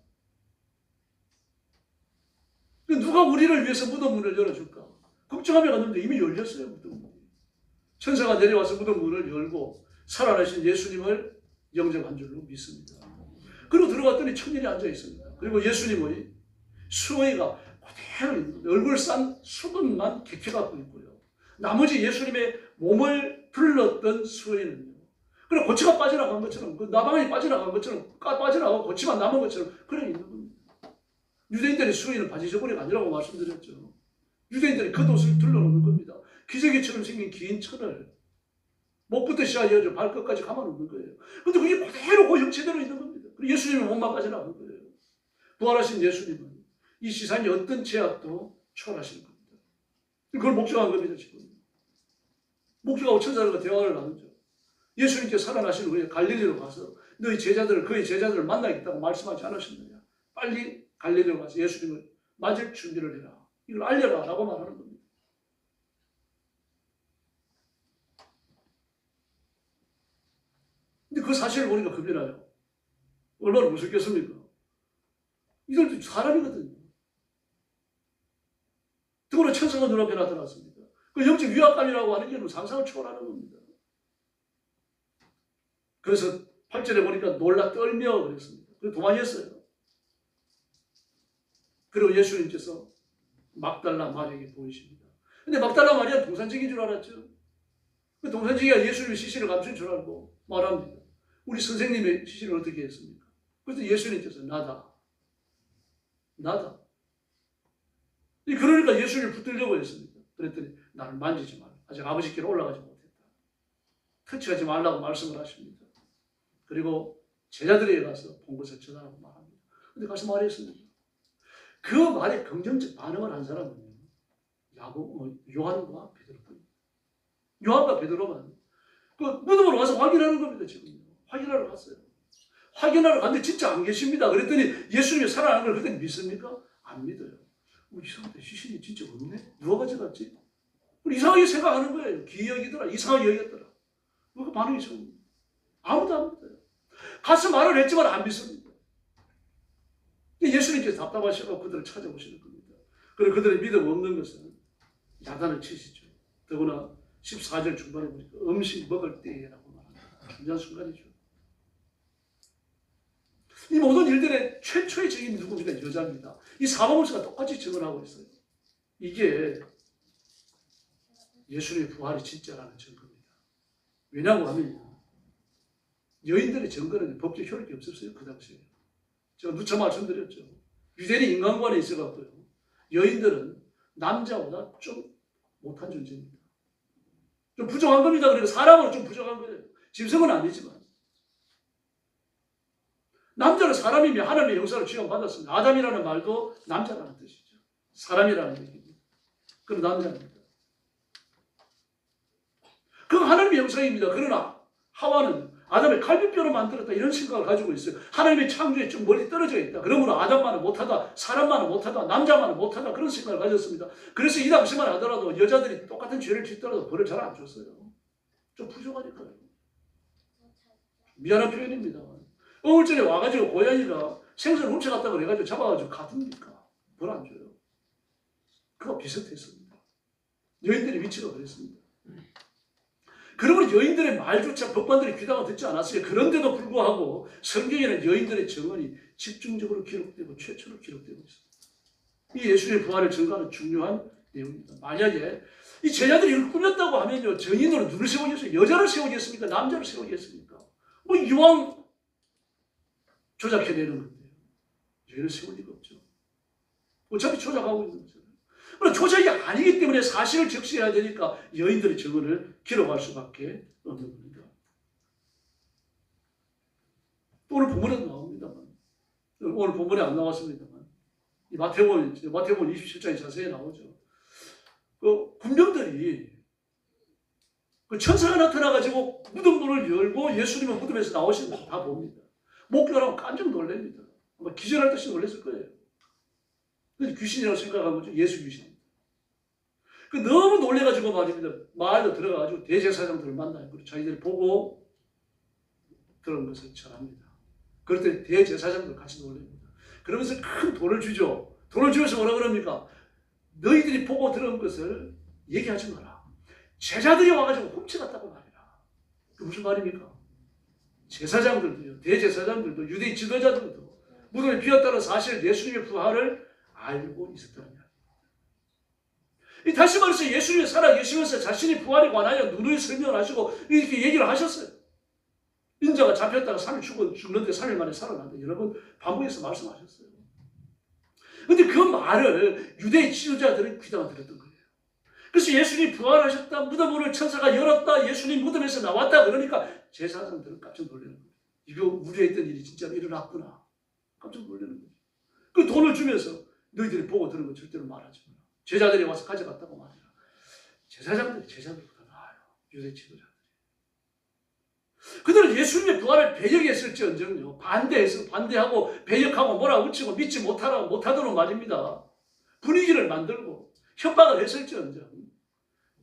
누가 우리를 위해서 무덤 문을 열어줄까? 걱정하며 갔는데 이미 열렸어요, 무덤 문이. 천사가 내려와서 무덤 문을 열고 살아나신 예수님을 영접한 줄로 믿습니다. 그리고 들어갔더니 청년이 앉아 있습니다. 그리고 예수님의 수의가 그대로 있는 겁니다. 얼굴 싼 수건만 객해 갖고 있고요. 나머지 예수님의 몸을 둘렀던 수의는요, 그래 고치가 빠져나간 것처럼, 그 나방이 빠져나간 것처럼, 빠져나가고 고치만 남은 것처럼 그래 있는 겁니다. 유대인들의 수의는 바지 저고리가 아니라고 말씀드렸죠. 유대인들이 겉옷을 둘러놓는 겁니다. 기저귀처럼 생긴 긴 천을 목부터 시작해서 발끝까지 감아놓는 거예요. 근데 그게 그대로 그 형체대로 있는 겁니다. 그리고 예수님의 몸만 빠져나간 거예요. 부활하신 예수님은 이 세상의 어떤 제약도 초월하시는 겁니다. 그걸 목적한 겁니다, 지금. 목적하고 천사들과 대화를 나누죠. 예수님께서 살아나신 후에 갈릴리로 가서 너희 제자들을, 그의 제자들을 만나겠다고 말씀하지 않으셨느냐. 빨리 갈릴리로 가서 예수님을 맞을 준비를 해라. 이걸 알려라 라고 말하는 겁니다. 근데 그 사실을 보니까 겁이 나요. 얼마나 무섭겠습니까? 이들도 사람이거든요. 그러나 천사가 눈앞에 나타났습니다. 그 영적 위압감이라고 하는 게 상상을 초월하는 겁니다. 그래서 8절에 보니까 놀라 떨며 그랬습니다. 그래서 도망했어요. 그리고 예수님께서 막달라 마리아에게 보이십니다. 근데 막달라 마리아는 동산적인 줄 알았죠. 그 동산적이가 예수님의 시신을 감춘 줄 알고 말합니다. 우리 선생님의 시신을 어떻게 했습니까? 그래서 예수님께서 나다. 그러니까 예수님을 붙들려고 했습니다. 그랬더니 나를 만지지 마라. 아직 아버지께로 올라가지 못했다. 터치하지 말라고 말씀을 하십니다. 그리고 제자들에게 가서 본 것을 전하라고 말합니다. 근데 가서 말했습니다. 그 말에 긍정적 반응을 한 사람은요, 요한과 베드로뿐. 요한과 베드로만 그 무덤으로 와서 확인하는 겁니다. 지금 확인하러 갔어요. 확인하러 갔는데 진짜 안 계십니다. 그랬더니 예수님이 살아나는 걸 그때 믿습니까? 안 믿어요. 이상하다. 시신이 진짜 없네? 누가 가져갔지? 이상하게 생각하는 거예요. 기억이더라. 이상하게 여겼더라. 그 반응이 좀 아무도 안 믿어요. 가서 말을 했지만 안 믿습니다. 예수님께서 답답하셔서 그들을 찾아오시는 겁니다. 그리고 그들의 믿음 없는 것은 야단을 치시죠. 더구나 14절 중반에 보니까 음식 먹을 때라고 말합니다. 중요한 순간이죠. 이 모든 일들의 최초의 증인이 누굽니까? 여자입니다. 이 사복음서가 똑같이 증언하고 있어요. 이게 예수님의 부활이 진짜라는 증거입니다. 왜냐고 하면 여인들의 증거는 법적 효력이 없었어요. 그 당시에. 제가 누차 말씀드렸죠. 유대인 인간관에 있어갖고요. 여인들은 남자보다 좀 못한 존재입니다. 좀 부정한 겁니다. 그러니까 사람으로 좀 부정한 거예요. 짐승은 아니지만. 남자는 사람이며 하나님의 형상을 취급받았습니다. 아담이라는 말도 남자라는 뜻이죠. 사람이라는 얘기입니다. 그런 남자입니다. 그건 하나님의 형상입니다. 그러나 하와는 아담의 갈비뼈로 만들었다 이런 생각을 가지고 있어요. 하나님의 창조에 좀 멀리 떨어져 있다. 그러므로 아담만은 못하다, 사람만은 못하다, 남자만은 못하다 그런 생각을 가졌습니다. 그래서 이 당시만 하더라도 여자들이 똑같은 죄를 짓더라도 벌을 잘 안 줬어요. 좀 부족하니까요. 미안한 표현입니다. 어울전에 와가지고 고양이가 생선을 훔쳐갔다고 그래가지고 잡아가지고 가둡니까? 벌 안 줘요. 그거 비슷했습니다. 여인들의 위치가 그랬습니다. 그러므로 여인들의 말조차 법관들이 귀담아 듣지 않았어요. 그런데도 불구하고 성경에는 여인들의 증언이 집중적으로 기록되고 최초로 기록되고 있습니다. 이 예수의 부활을 증거하는 중요한 내용입니다. 만약에 이 제자들이 이걸 꾸몄다고 하면요, 증인으로 누굴 세우겠어요? 여자를 세우겠습니까? 남자를 세우겠습니까? 뭐 이왕 조작해내는 건데요. 여인을 세울 리가 없죠. 어차피 조작하고 있는 거죠. 그러나 조작이 아니기 때문에 사실을 적시해야 되니까 여인들의 증언을 기록할 수밖에 없는 겁니다. 또 오늘 본문에 나옵니다만, 오늘 본문에 안 나왔습니다만, 이 마태복음 27장에 자세히 나오죠. 그 군병들이 그 천사가 나타나가지고 무덤 문을 열고 예수님은 무덤에서 나오시는 걸 다 봅니다. 목격하면 깜짝 놀랍니다. 아마 기절할 듯이 놀랐을 거예요. 귀신이라고 생각한 거죠. 예수 귀신. 그 너무 놀래가지고 말입니다. 마을로 들어가가지고 대제사장들을 만나요. 그리고 자기들이 보고 그런 것을 전합니다. 그럴 때 대제사장들 같이 놀랍니다. 그러면서 큰 돈을 주죠. 돈을 주면서 뭐라 그럽니까? 너희들이 보고 들은 것을 얘기하지 마라. 제자들이 와가지고 훔쳐갔다고 말이라. 그 무슨 말입니까? 제사장들도요, 대제사장들도, 유대인 지도자들도 무덤에 비었다는 사실, 예수님의 부활을 알고 있었다는 이야기입니다. 다시 말해서 예수님이 살아계시면서 자신의 부활에 관하여 누누이 설명을 하시고 이렇게 얘기를 하셨어요. 인자가 잡혔다가 3일 죽는데 3일 만에 살아난다. 여러분 반복해서 말씀하셨어요. 그런데 그 말을 유대인 지도자들은 귀담아 들었던 거예요. 그래서 예수님이 부활하셨다, 무덤 문을 천사가 열었다, 예수님 무덤에서 나왔다 그러니까 제사장들은 깜짝 놀라는 거예요. 이거 우려했던 일이 진짜로 일어났구나. 깜짝 놀라는 거예요. 그 돈을 주면서 너희들이 보고 들은 거 절대로 말하지 마라. 제자들이 와서 가져갔다고 말이라. 제사장들이 제자들보다 나아요. 유대 지도자들이. 그들은 예수님의 부활을 배역했을지언정요. 반대하고 배역하고 몰아붙이고 믿지 못하도록 말입니다. 분위기를 만들고 협박을 했을지언정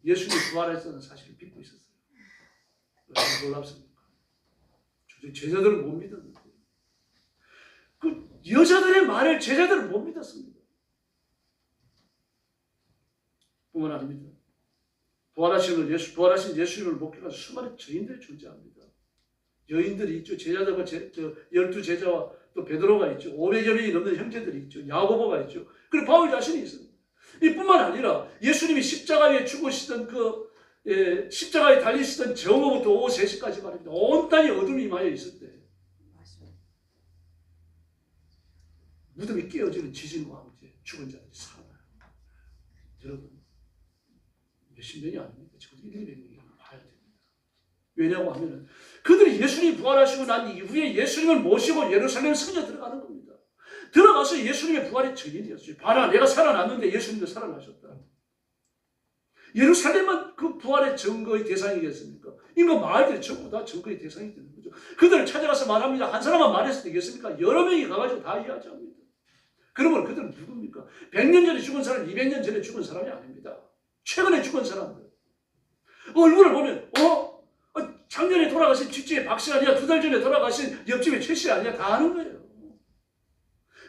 예수님이 부활했다는 사실을 믿고 있었어요. 얼마나 놀랍습니까? 제자들은 못 믿었는데 그 여자들의 말을 제자들은 못 믿었습니다. 뿐만 아닙니다. 부활하신 예수님을 목격한 수많은 증인들이 존재합니다. 여인들이 있죠. 제자들과 12제자와 또 베드로가 있죠. 500여 명이 넘는 형제들이 있죠. 야고보가 있죠. 그리고 바울 자신이 있습니다. 이뿐만 아니라 예수님이 십자가에 죽으시던 십자가에 달리시던 정오부터 오후 3시까지 말입니다. 온 땅에 어둠이 임하여 있을 때 무덤이 깨어지는 지진과 함께 죽은 자들이 살아나요. 여러분 몇십 명이 아닙니까? 지금 100~200명이 봐야 됩니다. 왜냐고 하면은 그들이 예수님이 부활하시고 난 이후에 예수님을 모시고 예루살렘 성전에 들어가는 겁니다. 들어가서 예수님의 부활의 증인이었어요. 봐라, 내가 살아났는데 예수님도 살아나셨다. 예루살렘은 그 부활의 증거의 대상이겠습니까? 인간 마을들이 전부 다 증거의 대상이 되는 거죠. 그들을 찾아가서 말합니다. 한 사람만 말해서 되겠습니까? 여러 명이 가가지고 다 이야기합니다. 그러면 그들은 누굽니까? 100년 전에 죽은 사람, 200년 전에 죽은 사람이 아닙니다. 최근에 죽은 사람들. 얼굴을 보면 작년에 돌아가신 뒷집의 박씨 아니야, 2달 전에 돌아가신 옆집의 최씨 아니야, 다 아는 거예요.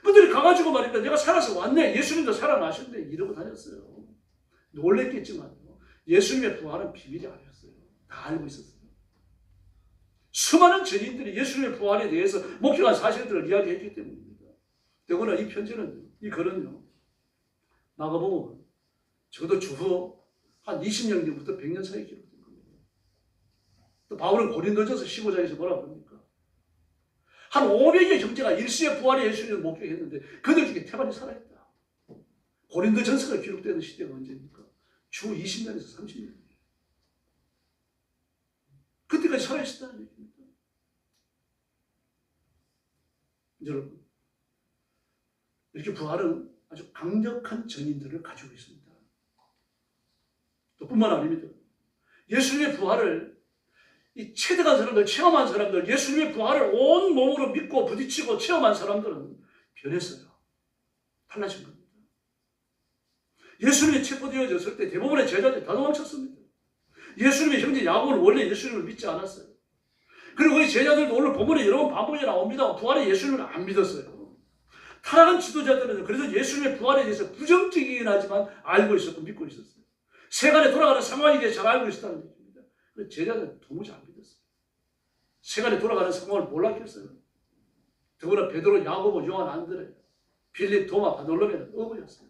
그들이 가가지고 말입니다. 내가 살아서 왔네, 예수님도 살아나셨네, 이러고 다녔어요. 놀랬겠지만요, 예수님의 부활은 비밀이 아니었어요. 다 알고 있었어요. 수많은 증인들이 예수님의 부활에 대해서 목격한 사실들을 이야기했기 때문입니다. 더구나 이 편지는, 이 글은요, 마가복음은 적어도 주후 한 20년 전부터 100년 사이에 기록된 겁니다. 또 바울은 고린도전서 15장에서 뭐라 그럽니까? 한 500의 형제가 일시에 부활의 예수님을 목격했는데 그들 중에 태반이 살아있다. 고린도전서가 기록되는 시대가 언제입니까? 주 20년에서 30년. 그때까지 살아있었다는 얘기입니다. 여러분, 이렇게 부활은 아주 강력한 증인들을 가지고 있습니다. 또 뿐만 아닙니다. 예수님의 부활을 이 체득한 사람들, 체험한 사람들, 예수님의 부활을 온 몸으로 믿고 부딪히고 체험한 사람들은 변했어요. 달라진 겁니다. 예수님이 체포되어졌을 때 대부분의 제자들이 다 도망쳤습니다. 예수님의 형제 야곱은 원래 예수님을 믿지 않았어요. 그리고 이 제자들도 오늘 본문에 여러 번 반복이 나옵니다. 부활의 예수님을 안 믿었어요. 타락한 지도자들은 그래서 예수님의 부활에 대해서 부정적이긴 하지만 알고 있었고 믿고 있었어요. 세간에 돌아가는 상황에 대해 잘 알고 있었다는 얘기입니다. 그런데 제자들은 도무지 안 믿었어요. 세간에 돌아가는 상황을 몰랐겠어요. 더구나 베드로, 야고보, 요한, 안드레, 빌립, 도마, 바돌로메는 어부였어요.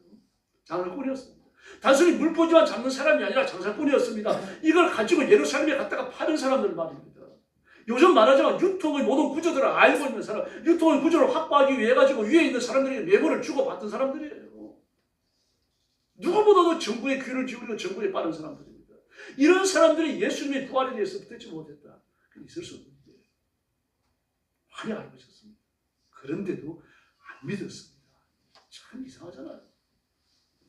장사꾼이었습니다. 단순히 물포지만 잡는 사람이 아니라 장사꾼이었습니다. 이걸 가지고 예루살렘에 갔다가 파는 사람들 말입니다. 요즘 말하자면 유통의 모든 구조들을 알고 있는 사람, 유통의 구조를 확보하기 위해 가지고 위에 있는 사람들에게 메모를 주고받던 사람들이에요. 누구보다도 정부의 귀를 기울이고 정부에 빠른 사람들입니다. 이런 사람들이 예수님의 부활에 대해서 듣지 못했다. 그건 있을 수 없는 일이에요. 많이 알고 있었습니다. 그런데도 안 믿었습니다. 참 이상하잖아요.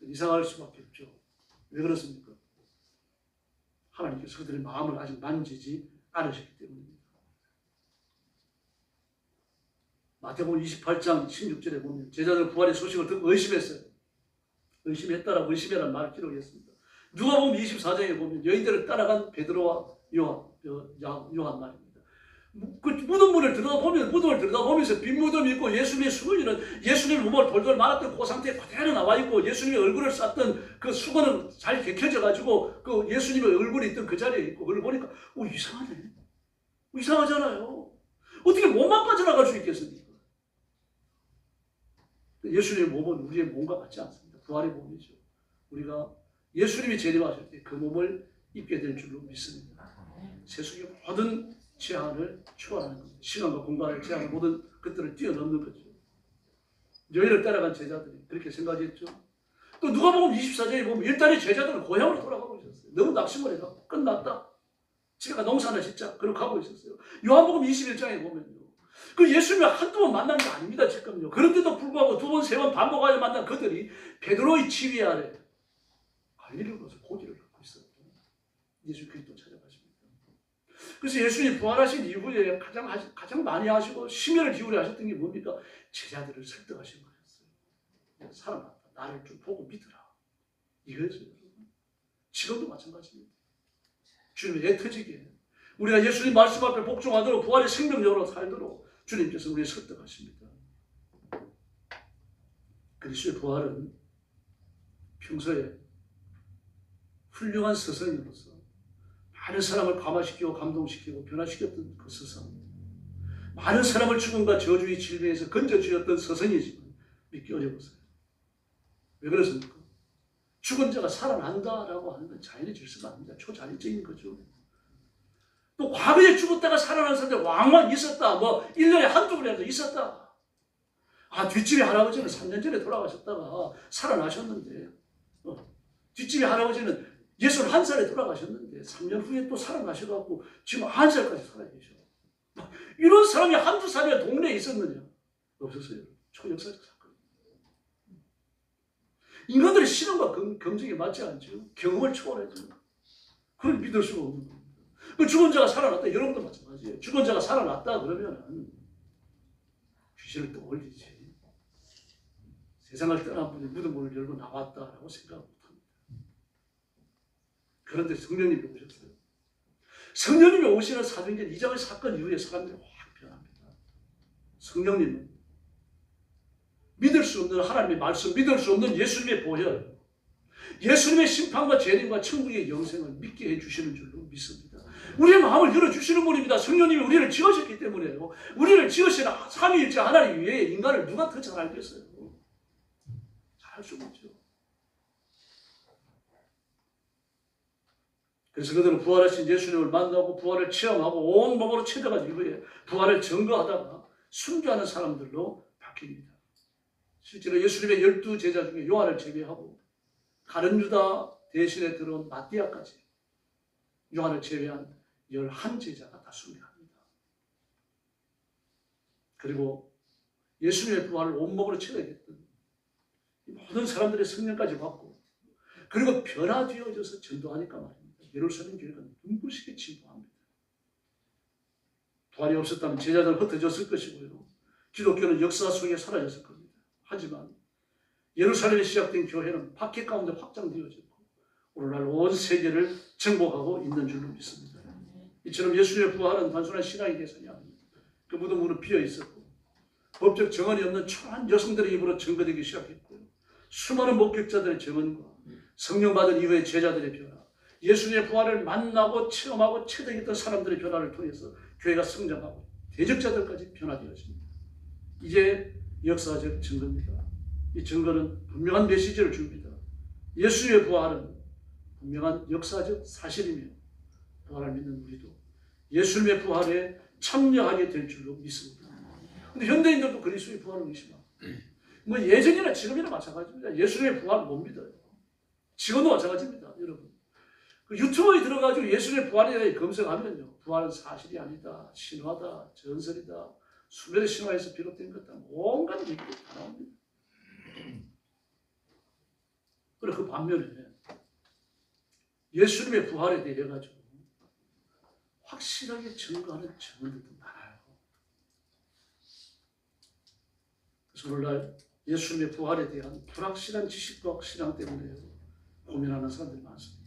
이상할 수밖에 없죠. 왜 그렇습니까? 하나님께서 그들의 마음을 아직 만지지 않으셨기 때문입니다. 마태복음 28장 16절에 보면 제자들 부활의 소식을 듣고 의심했어요. 의심했다라고 의심해라는 말을 기록했습니다. 누가복음 24장에 보면 여인들을 따라간 베드로와 요한 말입니다. 그 무덤을 들여다보면서 빈 무덤이 있고 예수님의 수건이는 예수님의 몸을 돌돌 말았던 그 상태에 그대로 나와 있고 예수님의 얼굴을 쌌던 그 수건은 잘 개켜져 가지고 그 예수님의 얼굴이 있던 그 자리에 있고 그걸 보니까 이상하네. 이상하잖아요. 어떻게 몸만 빠져나갈 수 있겠습니까? 예수님의 몸은 우리의 몸과 같지 않습니다. 부활의 몸이죠. 우리가 예수님이 재림하실 때 그 몸을 입게 될 줄로 믿습니다. 세속의 모든 제한을 초월하는 겁니다. 시간과 공간을 제한하는 모든 것들을 뛰어넘는 거죠. 여인을 따라간 제자들이 그렇게 생각했죠. 또 누가복음 24장에 보면 일단의 제자들은 고향으로 돌아가고 있었어요. 너무 낙심을 해서 끝났다. 집에 가 농사나 짓자. 그렇게 하고 있었어요. 요한복음 21장에 보면요. 그 예수님을 한두 번 만난 게 아닙니다. 지금요. 그런데도 불구하고 2번, 3번 반복하여 만난 그들이 베드로의 지휘 아래 갈릴리로 가서 고기를 갖고 있어요. 예수 그리스도 찾아가십니다. 그래서 예수님이 부활하신 이후에 가장 많이 하시고 심혈을 기울여 하셨던 게 뭡니까? 제자들을 설득하신 거였어요. 살아났다. 나를 좀 보고 믿으라. 이거였어요. 지금도 마찬가지입니다. 주님의 애터지게 우리가 예수님 말씀 앞에 복종하도록 부활의 생명력으로 살도록 주님께서 우리를 설득하십니다. 그리스도의 부활은 평소에 훌륭한 스승으로서 많은 사람을 감화시키고 감동시키고 변화시켰던 그 스승, 많은 사람을 죽음과 저주의 질병에서 건져주었던 스승이지만 믿기 어려웠어요. 왜 그렇습니까? 죽은 자가 살아난다라고 하는 건 자연의 질서가 아닙니다. 초자연적인 거죠. 또 과거에 죽었다가 살아난 사람들 왕왕 있었다. 1년에 한두 번이라도 있었다. 뒷집의 할아버지는 3년 전에 돌아가셨다가 살아나셨는데 뒷집의 할아버지는 61살에 돌아가셨는데 3년 후에 또 살아나셔갖고 지금 1살까지 살아계셔. 이런 사람이 한두 살이나 동네에 있었느냐? 없었어요. 초역사적 사건. 인간들의 신앙과 경쟁에 맞지 않죠. 경험을 초월하죠. 그걸 믿을 수가 없는 겁니다. 그 죽은 자가 살아났다. 여러분도 마찬가지예요. 죽은 자가 살아났다 그러면 귀신을 떠올리지. 세상을 떠난 분이 무덤문을 열고 나왔다라고 생각 못합니다. 그런데 성령님이 오셨어요. 성령님이 오시는 사도행전 2장의 사건 이후에 사람들이 확 변합니다. 성령님은 믿을 수 없는 하나님의 말씀, 믿을 수 없는 예수님의 보혈, 예수님의 심판과 재림과 천국의 영생을 믿게 해주시는 줄로 믿습니다. 우리의 마음을 열어주시는 분입니다. 성령님이 우리를 지으셨기 때문에요. 우리를 지으신 삼위일체 하나님 위에 인간을 누가 더 잘 알겠어요? 잘 알 수가 없죠. 그래서 그들은 부활하신 예수님을 만나고 부활을 체험하고 온 몸으로 체험한 이후에 부활을 증거하다가 순교하는 사람들로 바뀝니다. 실제로 예수님의 12제자 중에 요한을 제외하고 가룟 유다 대신에 들어온 마띠아까지 요한을 제외한 11제자가 다 순교합니다. 그리고 예수님의 부활을 온몸으로 체험했던 모든 사람들의 성령까지 받고 그리고 변화되어져서 전도하니까 말입니다. 예루살렘 교회가 눈부시게 진보합니다. 부활이 없었다면 제자들은 흩어졌을 것이고요. 기독교는 역사 속에 사라졌을 겁니다. 하지만 예루살렘에 시작된 교회는 박해 가운데 확장되어졌고 오늘날 온 세계를 정복하고 있는 줄로 믿습니다. 이처럼 예수의 부활은 단순한 신앙의 대상이 아닙니다. 그 무덤문은 비어 있었고 법적 정언이 없는 초라한 여성들의 입으로 증거되기 시작했고요. 수많은 목격자들의 증언과 성령 받은 이후의 제자들의 변화, 예수님의 부활을 만나고 체험하고 체득했던 사람들의 변화를 통해서 교회가 성장하고 대적자들까지 변화되었습니다. 이게 역사적 증거입니다. 이 증거는 분명한 메시지를 줍니다. 예수의 부활은 분명한 역사적 사실이며 부활을 믿는 우리도 예수님의 부활에 참여하게 될 줄로 믿습니다. 그런데 현대인들도 그리스도의 부활을 의심하고 뭐 예전이나 지금이나 마찬가지입니다. 예수님의 부활을 못 믿어요. 지금도 마찬가지입니다. 여러분. 그 유튜브에 들어가지고 예수님의 부활에 대해 검색하면요. 부활은 사실이 아니다. 신화다. 전설이다. 수메르 신화에서 비롯된 것다. 온갖 얘기가 다 나옵니다. 그리고 그 반면에 예수님의 부활에 대해 가지고 확실하게 증거하는 증언들도 많아요. 그래서 오늘날 예수님의 부활에 대한 불확실한 지식과 신앙 때문에 고민하는 사람들이 많습니다.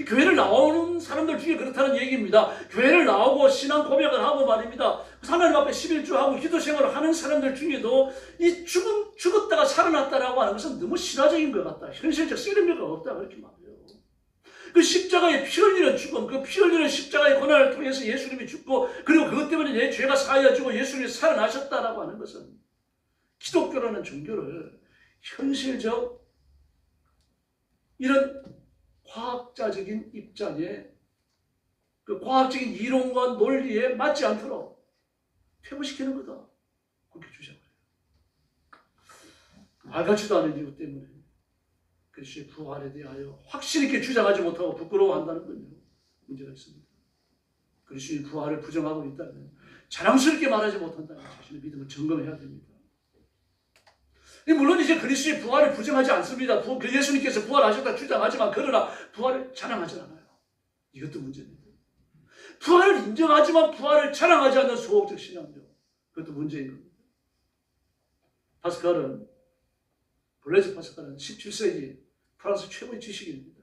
교회를 나오는 사람들 중에 그렇다는 얘기입니다. 교회를 나오고 신앙 고백을 하고 말입니다. 하나님 앞에 11주하고 기도 생활을 하는 사람들 중에도 이 죽었다가 살아났다라고 하는 것은 너무 신화적인 것 같다. 현실적 세련미가 없다. 그렇게 말해요. 그 십자가에 피 흘리는 죽음, 그 피 흘리는 십자가의 고난을 통해서 예수님이 죽고 그리고 그것 때문에 내 죄가 사하여지고 예수님이 살아나셨다라고 하는 것은 기독교라는 종교를 현실적 이런 과학자적인 입장에 그 과학적인 이론과 논리에 맞지 않도록 퇴보시키는 거다. 그렇게 주장을 해요. 말 같지도 않은 이유 때문에 그리스도의 부활에 대하여 확실히 있게 주장하지 못하고 부끄러워한다는 건요. 문제가 있습니다. 그리스도의 부활을 부정하고 있다면 자랑스럽게 말하지 못한다면 자신의 믿음을 점검해야 됩니다. 물론 이제 그리스도의 부활을 부정하지 않습니다. 예수님께서 부활하셨다 주장하지만 그러나 부활을 자랑하지 않아요. 이것도 문제입니다. 부활을 인정하지만 부활을 자랑하지 않는 소극적 신앙이요. 그것도 문제인 겁니다. 블레즈 파스칼은 17세기 프랑스 최고의 지식인입니다.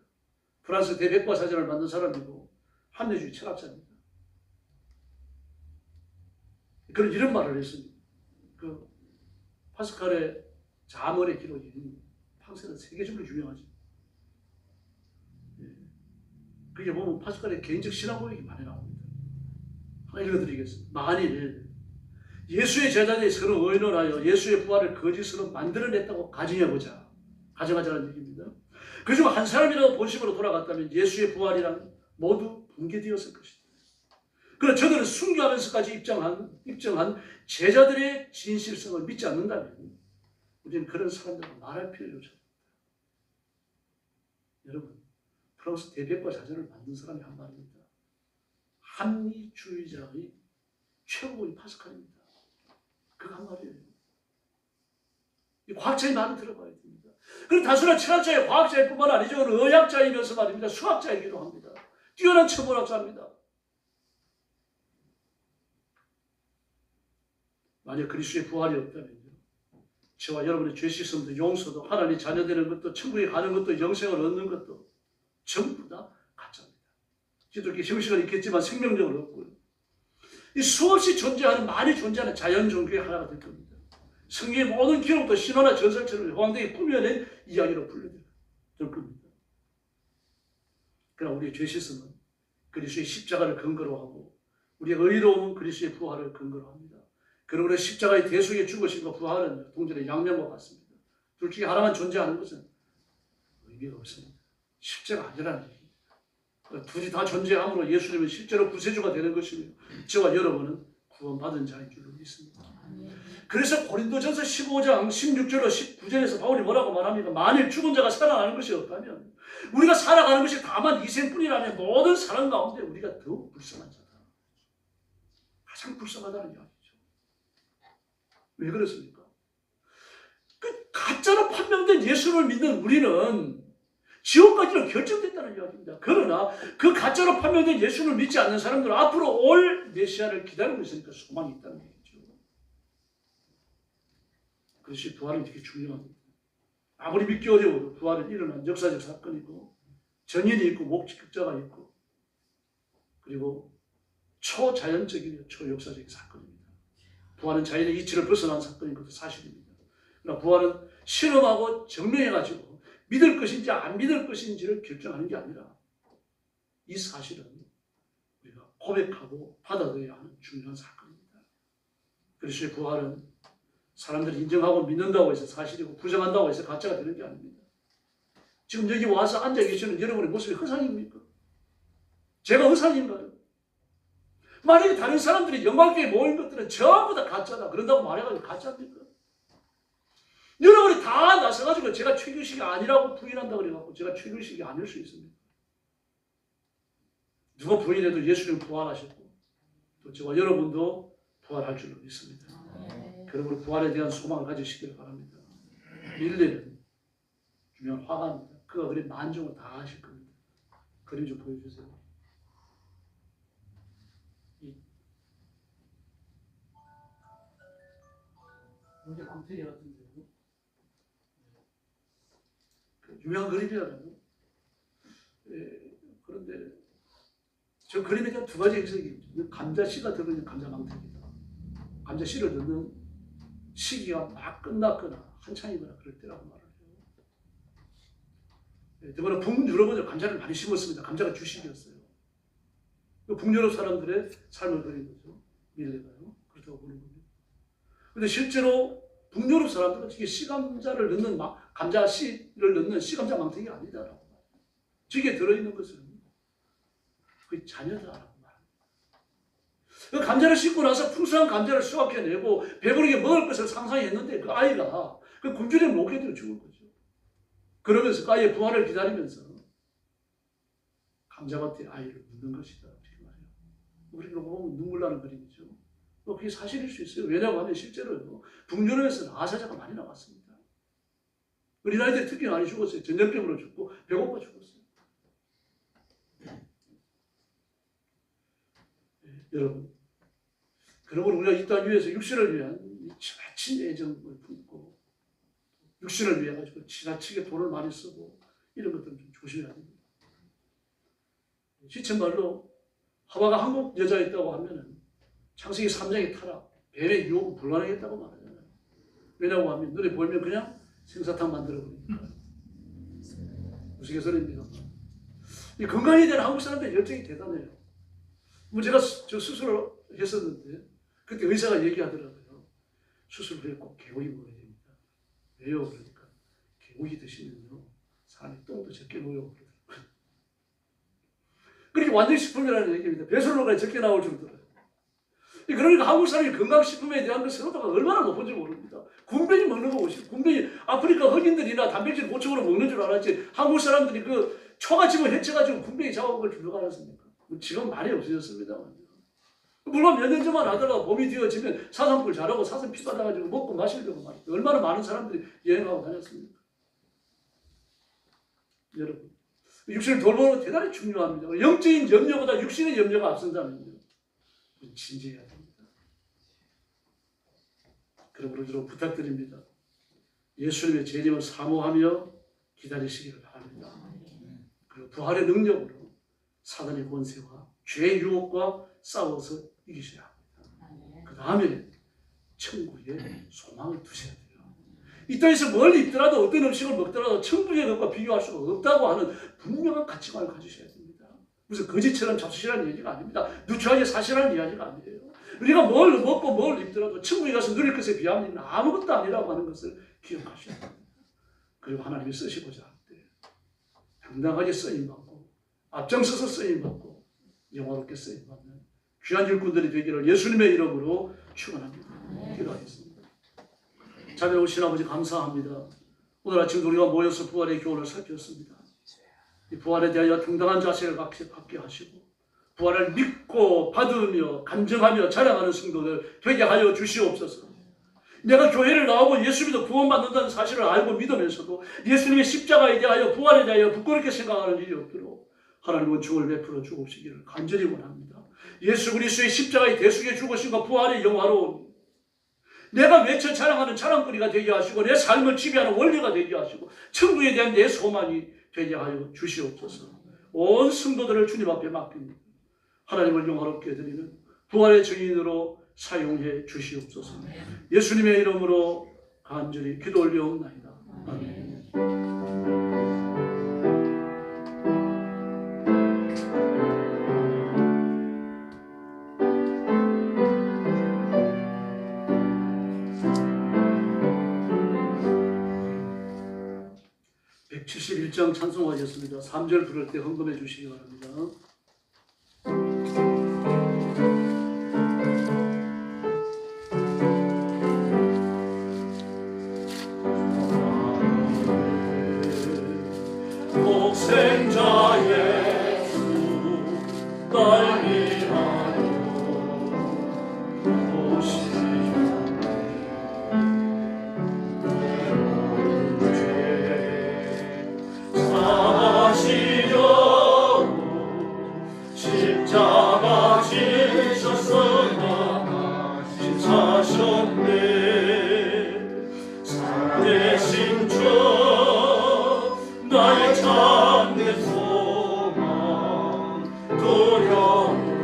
프랑스 대백과사전을 만든 사람이고 합리주의 철학자입니다. 그런 이런 말을 했습니다. 그 파스칼의 자문의 기록이 판세는 세계적으로 유명하죠. 그게 보면 파스칼의 개인적 신앙 고백이 많이 나옵니다. 하나 읽어드리겠습니다. 만일 예수의 제자들이 서로 의논하여 예수의 부활을 거짓으로 만들어냈다고 가정하자는 얘기입니다. 그중 한 사람이라도 본심으로 돌아갔다면 예수의 부활이란 모두 붕괴되었을 것이다. 그러나 저들은 순교하면서까지 입증한 제자들의 진실성을 믿지 않는다면 우리는 그런 사람들과 말할 필요가 없습니다. 여러분, 프랑스 대백과 사전을 만든 사람이 한 말입니다. 합리주의자의 최고의 파스칼입니다. 그가 한 말이에요. 이 과학자의 말을 들어봐야 됩니다. 그럼 단순한 철학자의 과학자일 뿐만 아니죠. 의학자이면서 말입니다. 수학자이기도 합니다. 뛰어난 천문학자입니다. 만약 그리스도의 부활이 없다면요, 저와 여러분의 죄 씻음도 용서도 하나님 자녀 되는 것도 천국에 가는 것도 영생을 얻는 것도 전부 다 가짜입니다. 이렇게 형식은 있겠지만 생명력은 없고요. 이 수없이 존재하는, 많이 존재하는 자연 종교의 하나가 될 겁니다. 성경의 모든 기록도 신화나 전설처럼 호황되게 꾸며낸 이야기로 분류될 겁니다. 그러나 우리의 죄 씻음은 그리스도의 십자가를 근거로 하고 우리의 의로움은 그리스도의 부활을 근거로 합니다. 그러므로 십자가의 대속의 죽으심과 부활은 동전의 양면과 같습니다. 둘 중에 하나만 존재하는 것은 의미가 없습니다. 십자가 아니라는 얘기입니다. 둘이 다 존재함으로 예수님은 실제로 구세주가 되는 것이며 저와 여러분은 구원받은 자인 줄로 믿습니다. 그래서 고린도전서 15장 16절로 19절에서 바울이 뭐라고 말합니까? 만일 죽은 자가 살아나는 것이 없다면 우리가 살아가는 것이 다만 이생뿐이라면 모든 사람 가운데 우리가 더욱 불쌍한 자다. 가장 불쌍하다는 이야기죠. 왜 그렇습니까? 그 가짜로 판명된 예수를 믿는 우리는 지옥 가기로 결정됐다는 이야기입니다. 그러나 그 가짜로 판명된 예수를 믿지 않는 사람들은 앞으로 올 메시아를 기다리고 있으니까 소망이 있다는 얘기죠. 그것이 부활은 되게 중요합니다. 아무리 믿기 어려워도 부활은 일어난 역사적 사건이고 전인이 있고 목격자가 있고 그리고 초자연적이며 초역사적인 사건입니다. 부활은 자연의 이치를 벗어난 사건인 것도 사실입니다. 그러나 부활은 실험하고 증명해가지고 믿을 것인지 안 믿을 것인지를 결정하는 게 아니라 이 사실은 우리가 고백하고 받아들여야 하는 중요한 사건입니다. 그리스도의 부활은 사람들이 인정하고 믿는다고 해서 사실이고 부정한다고 해서 가짜가 되는 게 아닙니다. 지금 여기 와서 앉아 계시는 여러분의 모습이 허상입니까? 제가 허상인가요? 만약에 다른 사람들이 영광교회에 모인 것들은 전부 다 가짜다 그런다고 말해가지고 가짜입니까? 여러분이 다 나서가지고 제가 최규식이 아니라고 부인한다 그래갖고 제가 최규식이 아닐 수 있습니다. 누가 부인해도 예수님 부활하셨고 또 저와 여러분도 부활할 줄로 믿습니다. 그러므로 부활에 대한 소망을 가지시기를 바랍니다. 밀레는 유명한 화가입니다. 그가 그린 만종을 다 하실 겁니다. 그림 좀 보여주세요. 이게 곰탱이 같은데요. 유명한 그림이라고요. 그런데 저 그림에 대한 두 가지 해석이 있죠. 감자씨가 들어있는 감자망태입니다. 감자씨를 넣는 시기가 막 끝났거나 한창이거나 그럴 때라고 말을 해요. 더불어 북유럽은 감자를 많이 심었습니다. 감자가 주식이었어요. 북유럽 사람들의 삶을 그린 거죠. 밀레가요. 그렇다고 보는 겁니다. 그런데 실제로 북유럽 사람들은 이게 씨감자를 넣는 감자씨를 넣는 씨감자 망태기가 아니다라고 말해요. 저기에 들어있는 것은 그게 자녀다라고 말합니다. 그 감자를 씻고 나서 풍성한 감자를 수확해내고 배부르게 먹을 것을 상상했는데 그 아이가 그 굶주림을 못 견디고 죽은 거죠. 그러면서 그 아이의 부활을 기다리면서 감자밭에 아이를 묻는 것이다. 이렇게 말해요. 우리가 보면 눈물 나는 그림이죠. 그게 사실일 수 있어요. 왜냐하고 하면 실제로요. 북유럽에서는 아사자가 많이 나왔습니다. 어린아이들이 특히 많이 죽었어요. 전염병으로 죽고 배고파 죽었어요. 여러분, 그러므로 우리가 이 땅 위에서 육신을 위한 지나친 애정을 품고 육신을 위해 가지고 지나치게 돈을 많이 쓰고 이런 것들은 좀 조심해야 됩니다. 시쳇말로 하와가 한국 여자였다고 하면은 창세기 3장의 타락, 뱀의 유혹은 불가능했다고 말하잖아요. 왜냐고 하면 눈에 보이면 그냥 생사탕 만들어버리니까. 우스갯소리입니다. 이 건강에 대한 한국 사람들의 열정이 대단해요. 뭐 제가 저 수술을 했었는데 그때 의사가 얘기하더라고요. 수술 후에 꼭 개고기 먹어야 됩니다. 왜요? 그러니까 개고기 드시면요 사람이 똥도 적게 놓여요. 그러더라고요. 그렇게 완전식품이라는 얘기입니다. 배설로가 적게 나올 정도로. 그러니까 한국 사람이 건강식품에 대한 그 선호도가 얼마나 높은지 모릅니다. 군뱅이 먹는 거 보시죠. 군뱅이 아프리카 흑인들이나 단백질 보충으로 먹는 줄 알았지 한국 사람들이 그 초가집을 해쳐가지고 군뱅이 잡아먹을 줄 누가 알았습니까? 지금 많이 없어졌습니다. 물론 몇 년 전만 하더라도 봄이 되어지면 사슴뿔 자라고 사슴 피 받아가지고 먹고 마시려고 말이에요. 얼마나 많은 사람들이 여행하고 다녔습니까? 여러분, 육신을 돌보는 거 대단히 중요합니다. 영적인 염려보다 육신의 염려가 앞선다면요, 진지해야 됩니다. 그러므로 부탁드립니다. 예수님의 재림을 사모하며 기다리시기를 바랍니다. 그리고 부활의 능력으로 사단의 권세와 죄의 유혹과 싸워서 이기셔야 합니다. 그 다음에 천국에 소망을 두셔야 돼요. 이 땅에서 뭘 입더라도 어떤 음식을 먹더라도 천국의 것과 비교할 수가 없다고 하는 분명한 가치관을 가지셔야 됩니다. 무슨 거짓처럼 잡수시라는 얘기가 아닙니다. 누추하게 사시라는 이야기가 아니에요. 우리가 뭘 먹고 뭘 입더라도 천국에 가서 누릴 것에 비하면 아무것도 아니라고 하는 것을 기억하셔야 됩니다. 그리고 하나님이 쓰시고자 할 때 당당하게 쓰임받고 앞장서서 쓰임받고 영화롭게 쓰임받는 귀한 일꾼들이 되기를 예수님의 이름으로 축원합니다. 기도하겠습니다. 자비로 오신 아버지 감사합니다. 오늘 아침도 우리가 모여서 부활의 교훈을 살폈습니다. 이 부활에 대하여 당당한 자세를 갖게 하시고 부활을 믿고 받으며 간증하며 자랑하는 성도들 되게 하여 주시옵소서. 내가 교회를 나오고 예수 믿어 구원받는다는 사실을 알고 믿으면서도 예수님의 십자가에 대하여 부활에 대하여 부끄럽게 생각하는 일이 없도록 하나님은 주을 베풀어 주옵시기를 간절히 원합니다. 예수 그리스도의 십자가의 대속의 죽으심과 부활의 영화로운 내가 외쳐 자랑하는 자랑거리가 되게 하시고 내 삶을 지배하는 원리가 되게 하시고 천국에 대한 내 소망이 되게 하여 주시옵소서. 온 성도들을 주님 앞에 맡깁니다. 하나님을 영화롭게 드리는 부활의 증인으로 사용해 주시옵소서. 예수님의 이름으로 간절히 기도 올려옵나이다. 아멘. 171장 찬송하겠습니다. 3절 부를 때 헌금해 주시기 바랍니다. 독생자 예수 날 위하여 오시셨네. 내 모든 죄 사하시려고 십자가 지셨으나 십사셨네. 살아계신 주 나의 참된 소망 두려움이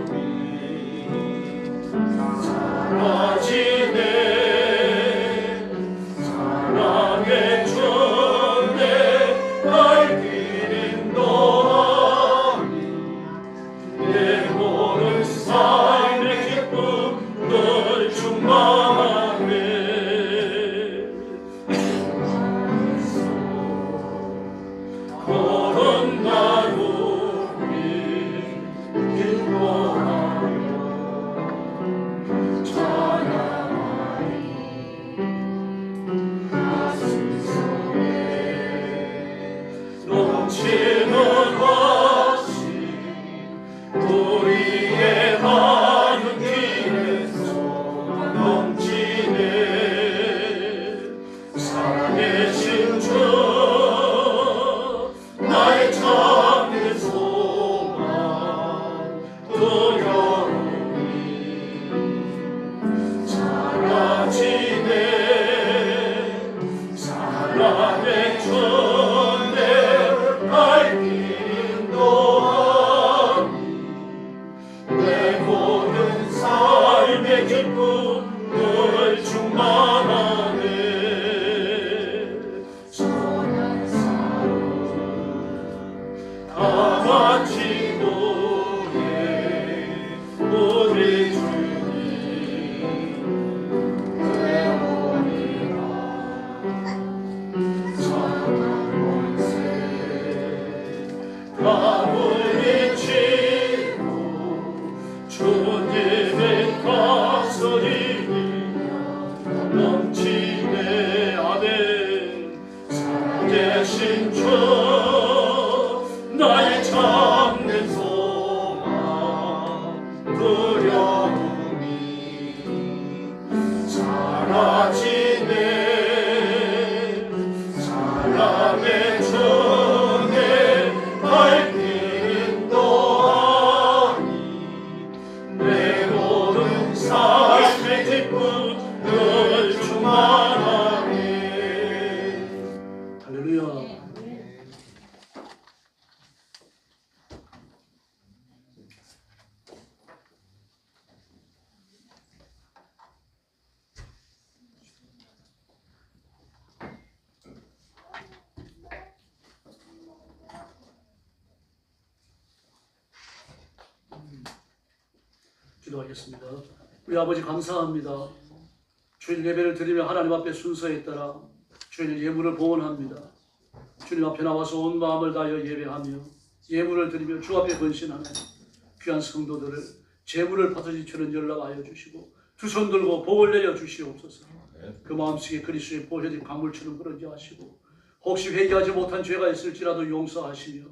사라지네. 사랑의 주내 날 길 인도하니 내 모든 삶의 기쁨 늘 충만하네. 그런 날 우리 기뻐하여 찬양하리. 가슴 속에 넘치는 화신 우리의 하는 길에서 넘치네. 살아계신 주 나의 참된 소망 두려움이 사라지네. 사랑의 주내 날 길 인도하니 내 모든 삶의 기쁨 늘 충만하네. 선한 사람 다 같이 노래 우리 주님 되오리라. 선한 권세 다 물리치고 주님의 다스리며 늘 기도하겠습니다. 우리 아버지 감사합니다. 주일 예배를 드리며 하나님 앞에 순서에 따라 주일 예물을 봉헌합니다. 주님 앞에 나와서 온 마음을 다하여 예배하며 예물을 드리며 주 앞에 헌신하는 귀한 성도들을 제물을 받으실 줄은 연락하여 주시고 두 손 들고 복을 내려 주시옵소서. 그 마음속에 그리스도의 보혈이 강물처럼 흐르게 하시고 혹시 회개하지 못한 죄가 있을지라도 용서하시며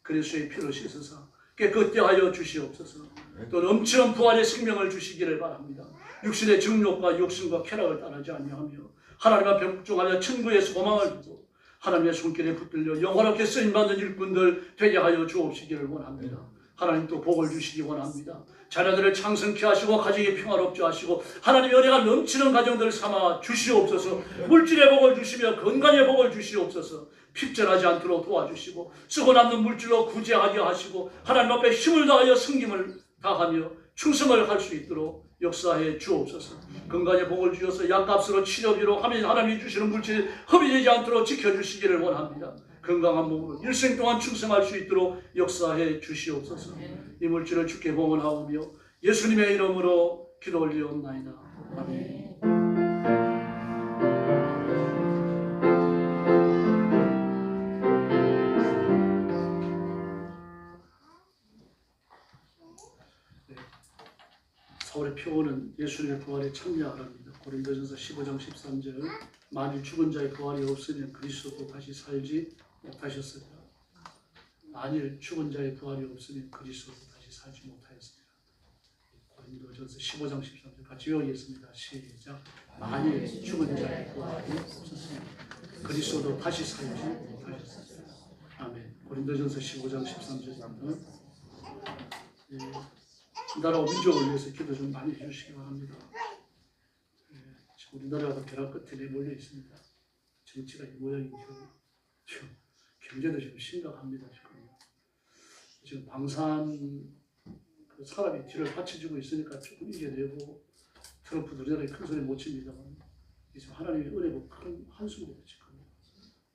그리스도의 피로 씻으사 깨끗게 하여 주시옵소서. 또 넘치는 부활의 생명을 주시기를 바랍니다. 육신의 정욕과 욕심과 쾌락을 따르지 아니하며 하나님 앞에 묵종하여 천국의 소망을 두고 하나님의 손길에 붙들려 영원하게 쓰임받는 일꾼들 되게 하여 주옵시기를 원합니다. 하나님 또 복을 주시기 원합니다. 자녀들을 창성케 하시고 가정이 평화롭게 하시고 하나님의 은혜가 넘치는 가정들을 삼아 주시옵소서. 물질의 복을 주시며 건강의 복을 주시옵소서. 핍절하지 않도록 도와주시고 쓰고 남는 물질로 구제하게 하시고 하나님 앞에 힘을 다하여 섬김을 다하며 충성을 할 수 있도록 역사해 주옵소서. 건강의 복을 주셔서 약값으로 치료비로 하나님이 주시는 물질이 허비되지 않도록 지켜주시기를 원합니다. 건강한 몸으로 일생 동안 충성할 수 있도록 역사해 주시옵소서. 이 물질을 주께 봉헌하오며 예수님의 이름으로 기도 올리옵나이다. 아멘. 사울의 표어는 예수님의 부활에 참여하랍니다. 고린도전서 15장 13절 만일 죽은 자의 부활이 없으면 그리스도도 다시 살지 못하셨으리라. 만일 죽은 자의 부활이 없으면 그리스도도 다시 살지 못하였습니다. 고린도전서 15장 13절 같이 외우겠습니다. 시작. 만일 죽은 자의 부활이 없었으면 그리스도도 다시 살지 못하였습니다. 아멘. 고린도전서 15장 13절입니다. 나라와 민족을 위해서 기도 좀 많이 해주시기 바랍니다. 우리나라가 벼락 끝에 내몰려 있습니다. 정치가 이 모양이죠. 경제도 지금 심각합니다. 지금 방산 그 사람이 뒤를 받쳐주고 있으니까 조금 이겨내고 트럼프도 우리나라에 큰 소리 못 칩니다만 이제 하나님의 은혜고 큰 한숨으로 지금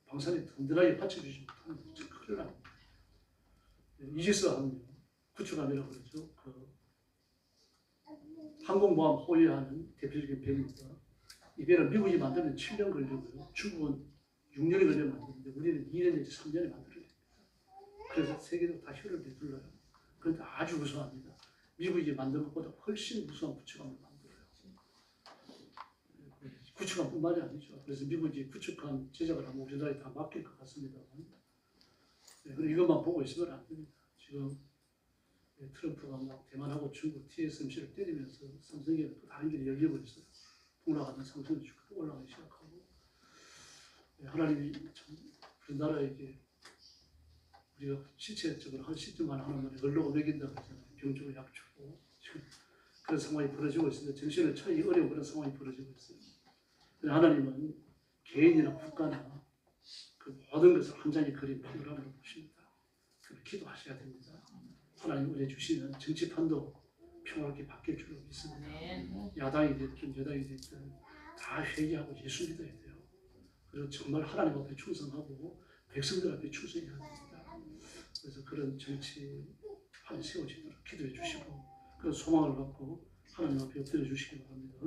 방산이 든든하게 받쳐주지 못하는 큰일 납니다. 이지스 항공 구축함이라고 그러죠. 항공모함 호위하는 대표적인 배입니다. 이 배를 미국이 만들면 7년 걸리고요. 중국은 6년이 걸려 만드는데 우리는 2년 내지 3년에 만들어야 됩니다. 그래서 세계도 다 혀를 내둘러요. 그런데 아주 우수합니다. 미국이 만든 것보다 훨씬 우수한 구축함을 만들어요. 구축함뿐만이 아니죠. 그래서 미국이 구축함 제작을 하면 우리나라에 다 맡길 것 같습니다. 그리고 이것만 보고 있으면 안 됩니다. 지금 트럼프가 막 대만하고 중국 TSMC를 때리면서 삼성이 또 다른 길을 열리고 있어요. 올라가는 삼성이 주가가 올라가기 시작하고 하나님이 참 우리나라에게 우리가 시체적으로 한 시점만 하는 말에 얼로가 먹인다고 하잖아요. 병주고 약주고 지금 그런 상황이 벌어지고 있습니다. 정신을 차리기 어려운 그런 상황이 벌어지고 있어요. 하나님은 개인이나 국가나 그 모든 것을 한 장의 그림 판도라고 보십니다. 그래서 기도하셔야 됩니다. 하나님 은혜 주시면 정치판도 평화롭게 바뀔 줄로 믿습니다. 야당이 됐든 여당이 됐든 다 회개하고 예수 믿어야 돼요. 그리고 정말 하나님 앞에 충성하고 백성들 앞에 충성해야 됩니다. 그래서 그런 정치판이 세워지도록 기도해 주시고 그런 소망을 갖고 하나님 앞에 엎드려 주시기 바랍니다.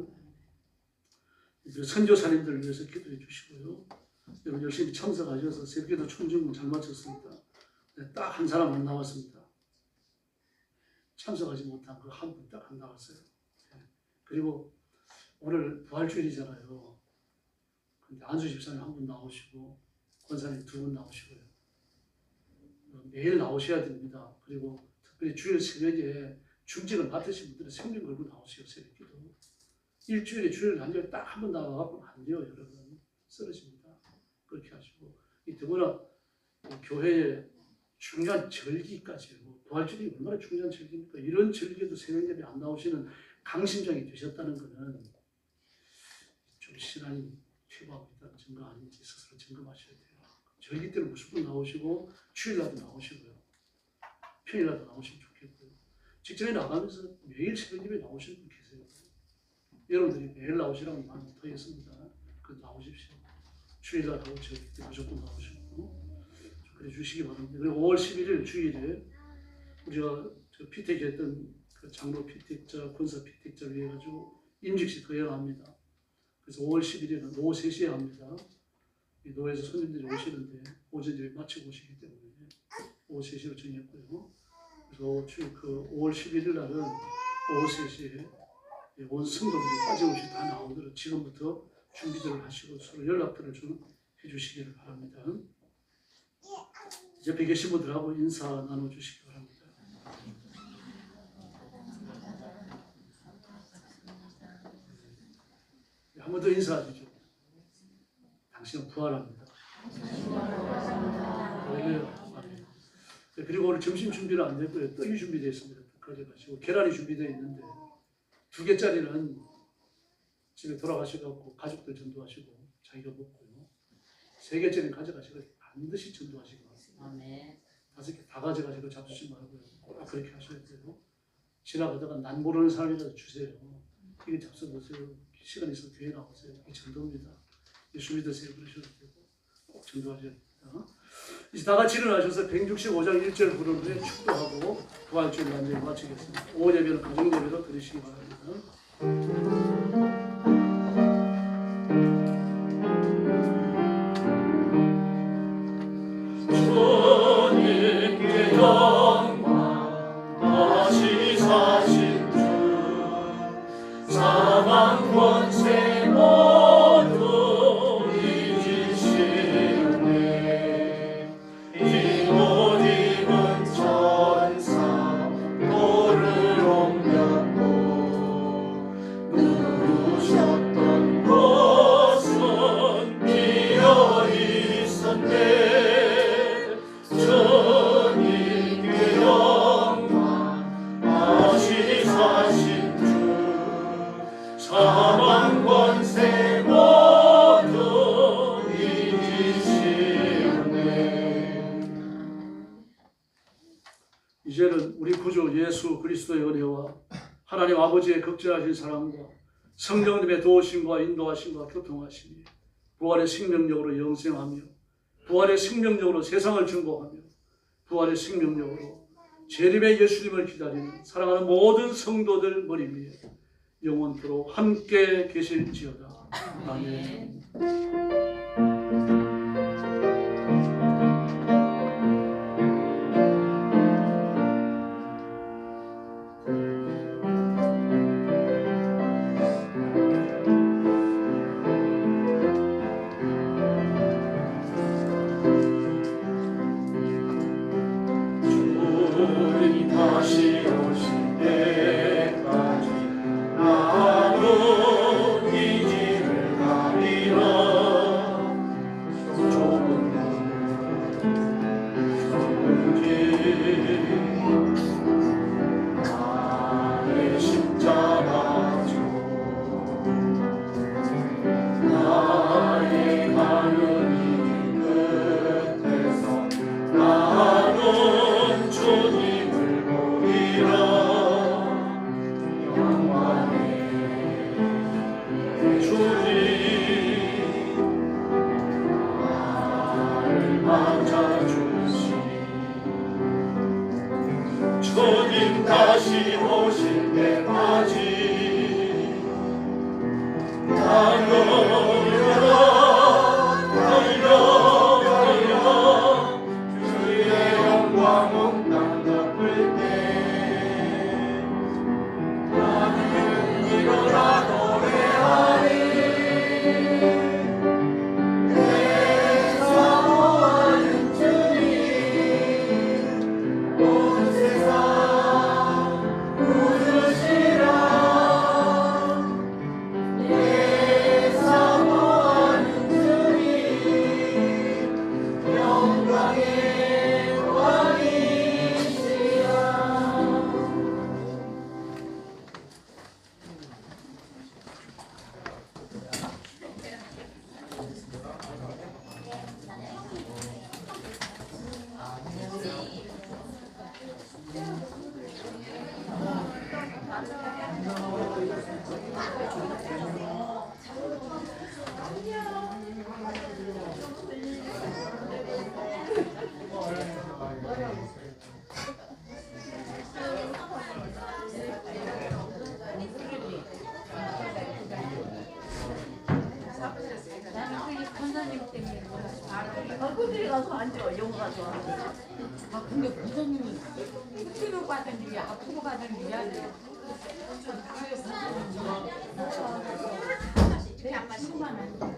선교사님들을 위해서 기도해 주시고요. 여러분 열심히 참석하셔서 새벽기도 총증문 잘 마쳤습니다. 딱 한 사람 안 나왔습니다. 참석하지 못한 그 한 분 딱 안 나왔어요. 그리고 오늘 부활주일이잖아요. 근데 안수 집사님 한 분 나오시고 권사님 두 분 나오시고요. 매일 나오셔야 됩니다. 그리고 특별히 주일 새벽에 중직을 맡으신 분들은 생명 걸고 나오세요. 새벽기도. 일주일에 주일 한 절 딱 한 번 나와갖고는 안 돼요. 여러분 쓰러집니다. 그렇게 하시고 더구나 교회에 중요한 절기까지 부활주일이 얼마나 중요한 절기입니까? 이런 절기에도 새벽 예배 안 나오시는 강심장이 되셨다는 것은 좀 신앙이 퇴보하고 있다는 증거 아닌지 스스로 점검하셔야 돼요. 절기 때는 무조건 나오시고 주일날도 나오시고요. 평일날도 나오시면 좋겠고요. 직장에 나가면서 매일 새벽 예배 나오시는 분 계세요. 여러분들이 매일 나오시라고 말 못하겠습니다. 그 나오십시오. 주일날하고 절기 때 무조건 나오시고 그래 주시기 바랍니다. 그리고 5월 11일 주일에 우리가 피택했던 그 장로 피택자, 권사 피택자 위해 가지고 임직시 거행합니다. 그래서 5월 11일은 오후 3시에 합니다. 이 노회에서 손님들이 오시는데 오전 예배 마치고 오시기 때문에 오후 3시로 정했고요. 그래서 그 5월 11일 날은 오후 3시에 온 성도들이 빠짐없이 다 나오도록 지금부터 준비들을 하시고 서로 연락들을 좀 해주시기를 바랍니다. 옆에 계신 분들하고 인사 나눠주시기 바랍니다. 한 번 더 인사하시죠. 당신은 부활합니다. 아멘. 그리고 오늘 점심 준비는 안 됐고요. 떡이 준비되어 있습니다. 가져가시고 계란이 준비되어 있는데 2개짜리는 집에 돌아가셔서 가족들 전도하시고 자기가 먹고요. 3개짜리는 가져가시고 반드시 전도하시고 아멘. 5개 다 가져가시고 잡수지 말고요. 꼭 그렇게 하셔야 돼요. 지나가다가 난 모르는 사람이라도 주세요. 이게 잡숴보세요. 시간 있으면 교회 나오세요. 이게 전도입니다. 예수 믿으세요. 그러셔도 되고 꼭 전도하셔야 됩니다. 이제 다 같이 일어나셔서 165장 1절 부른 후에 축도하고 부활주일 완전히 마치겠습니다. 오후 예배는 가정 예배로 드리시기 바랍니다. 주님께 영광 다시 사신 주 사망 권세 모두 이기시네 이 옷 입은 천사 돌을 옮겼고 누우셨던 곳은 비어 있었네 주님께 영광 다시 사신 주 사망 권세 모두 이기시네. 이제는 우리 구주 예수 그리스도의 은혜와 하나님 아버지의 극진하신 사랑과 성령님의 도우심과 인도하심과 교통하심이 부활의 생명력으로 영생하며 부활의 생명력으로 세상을 증거하며 부활의 생명력으로 재림의 예수님을 기다리는 사랑하는 모든 성도들 머리 위에 영원토록 함께 계실지어다. 아멘. 주님 다시 오실 때까지 나도 이 길을 가리라 좁은 길 나의 십자가 줘 나의 가는 이 끝에서 나는 주님을 보리라 영광의 주님 나를 맞아주시 주님 다시 오실 때까지 나는 주의 영광 온 땅 덮을 때 나는 일어나 노래하리 내 사모하는 주님 온 세상 그들이 가서 앉아. 영어 가서. 아 근데 부모님은 후퇴로 가든 일이 앞으로 가든 일이 아니에요. 내 아빠 10만 원.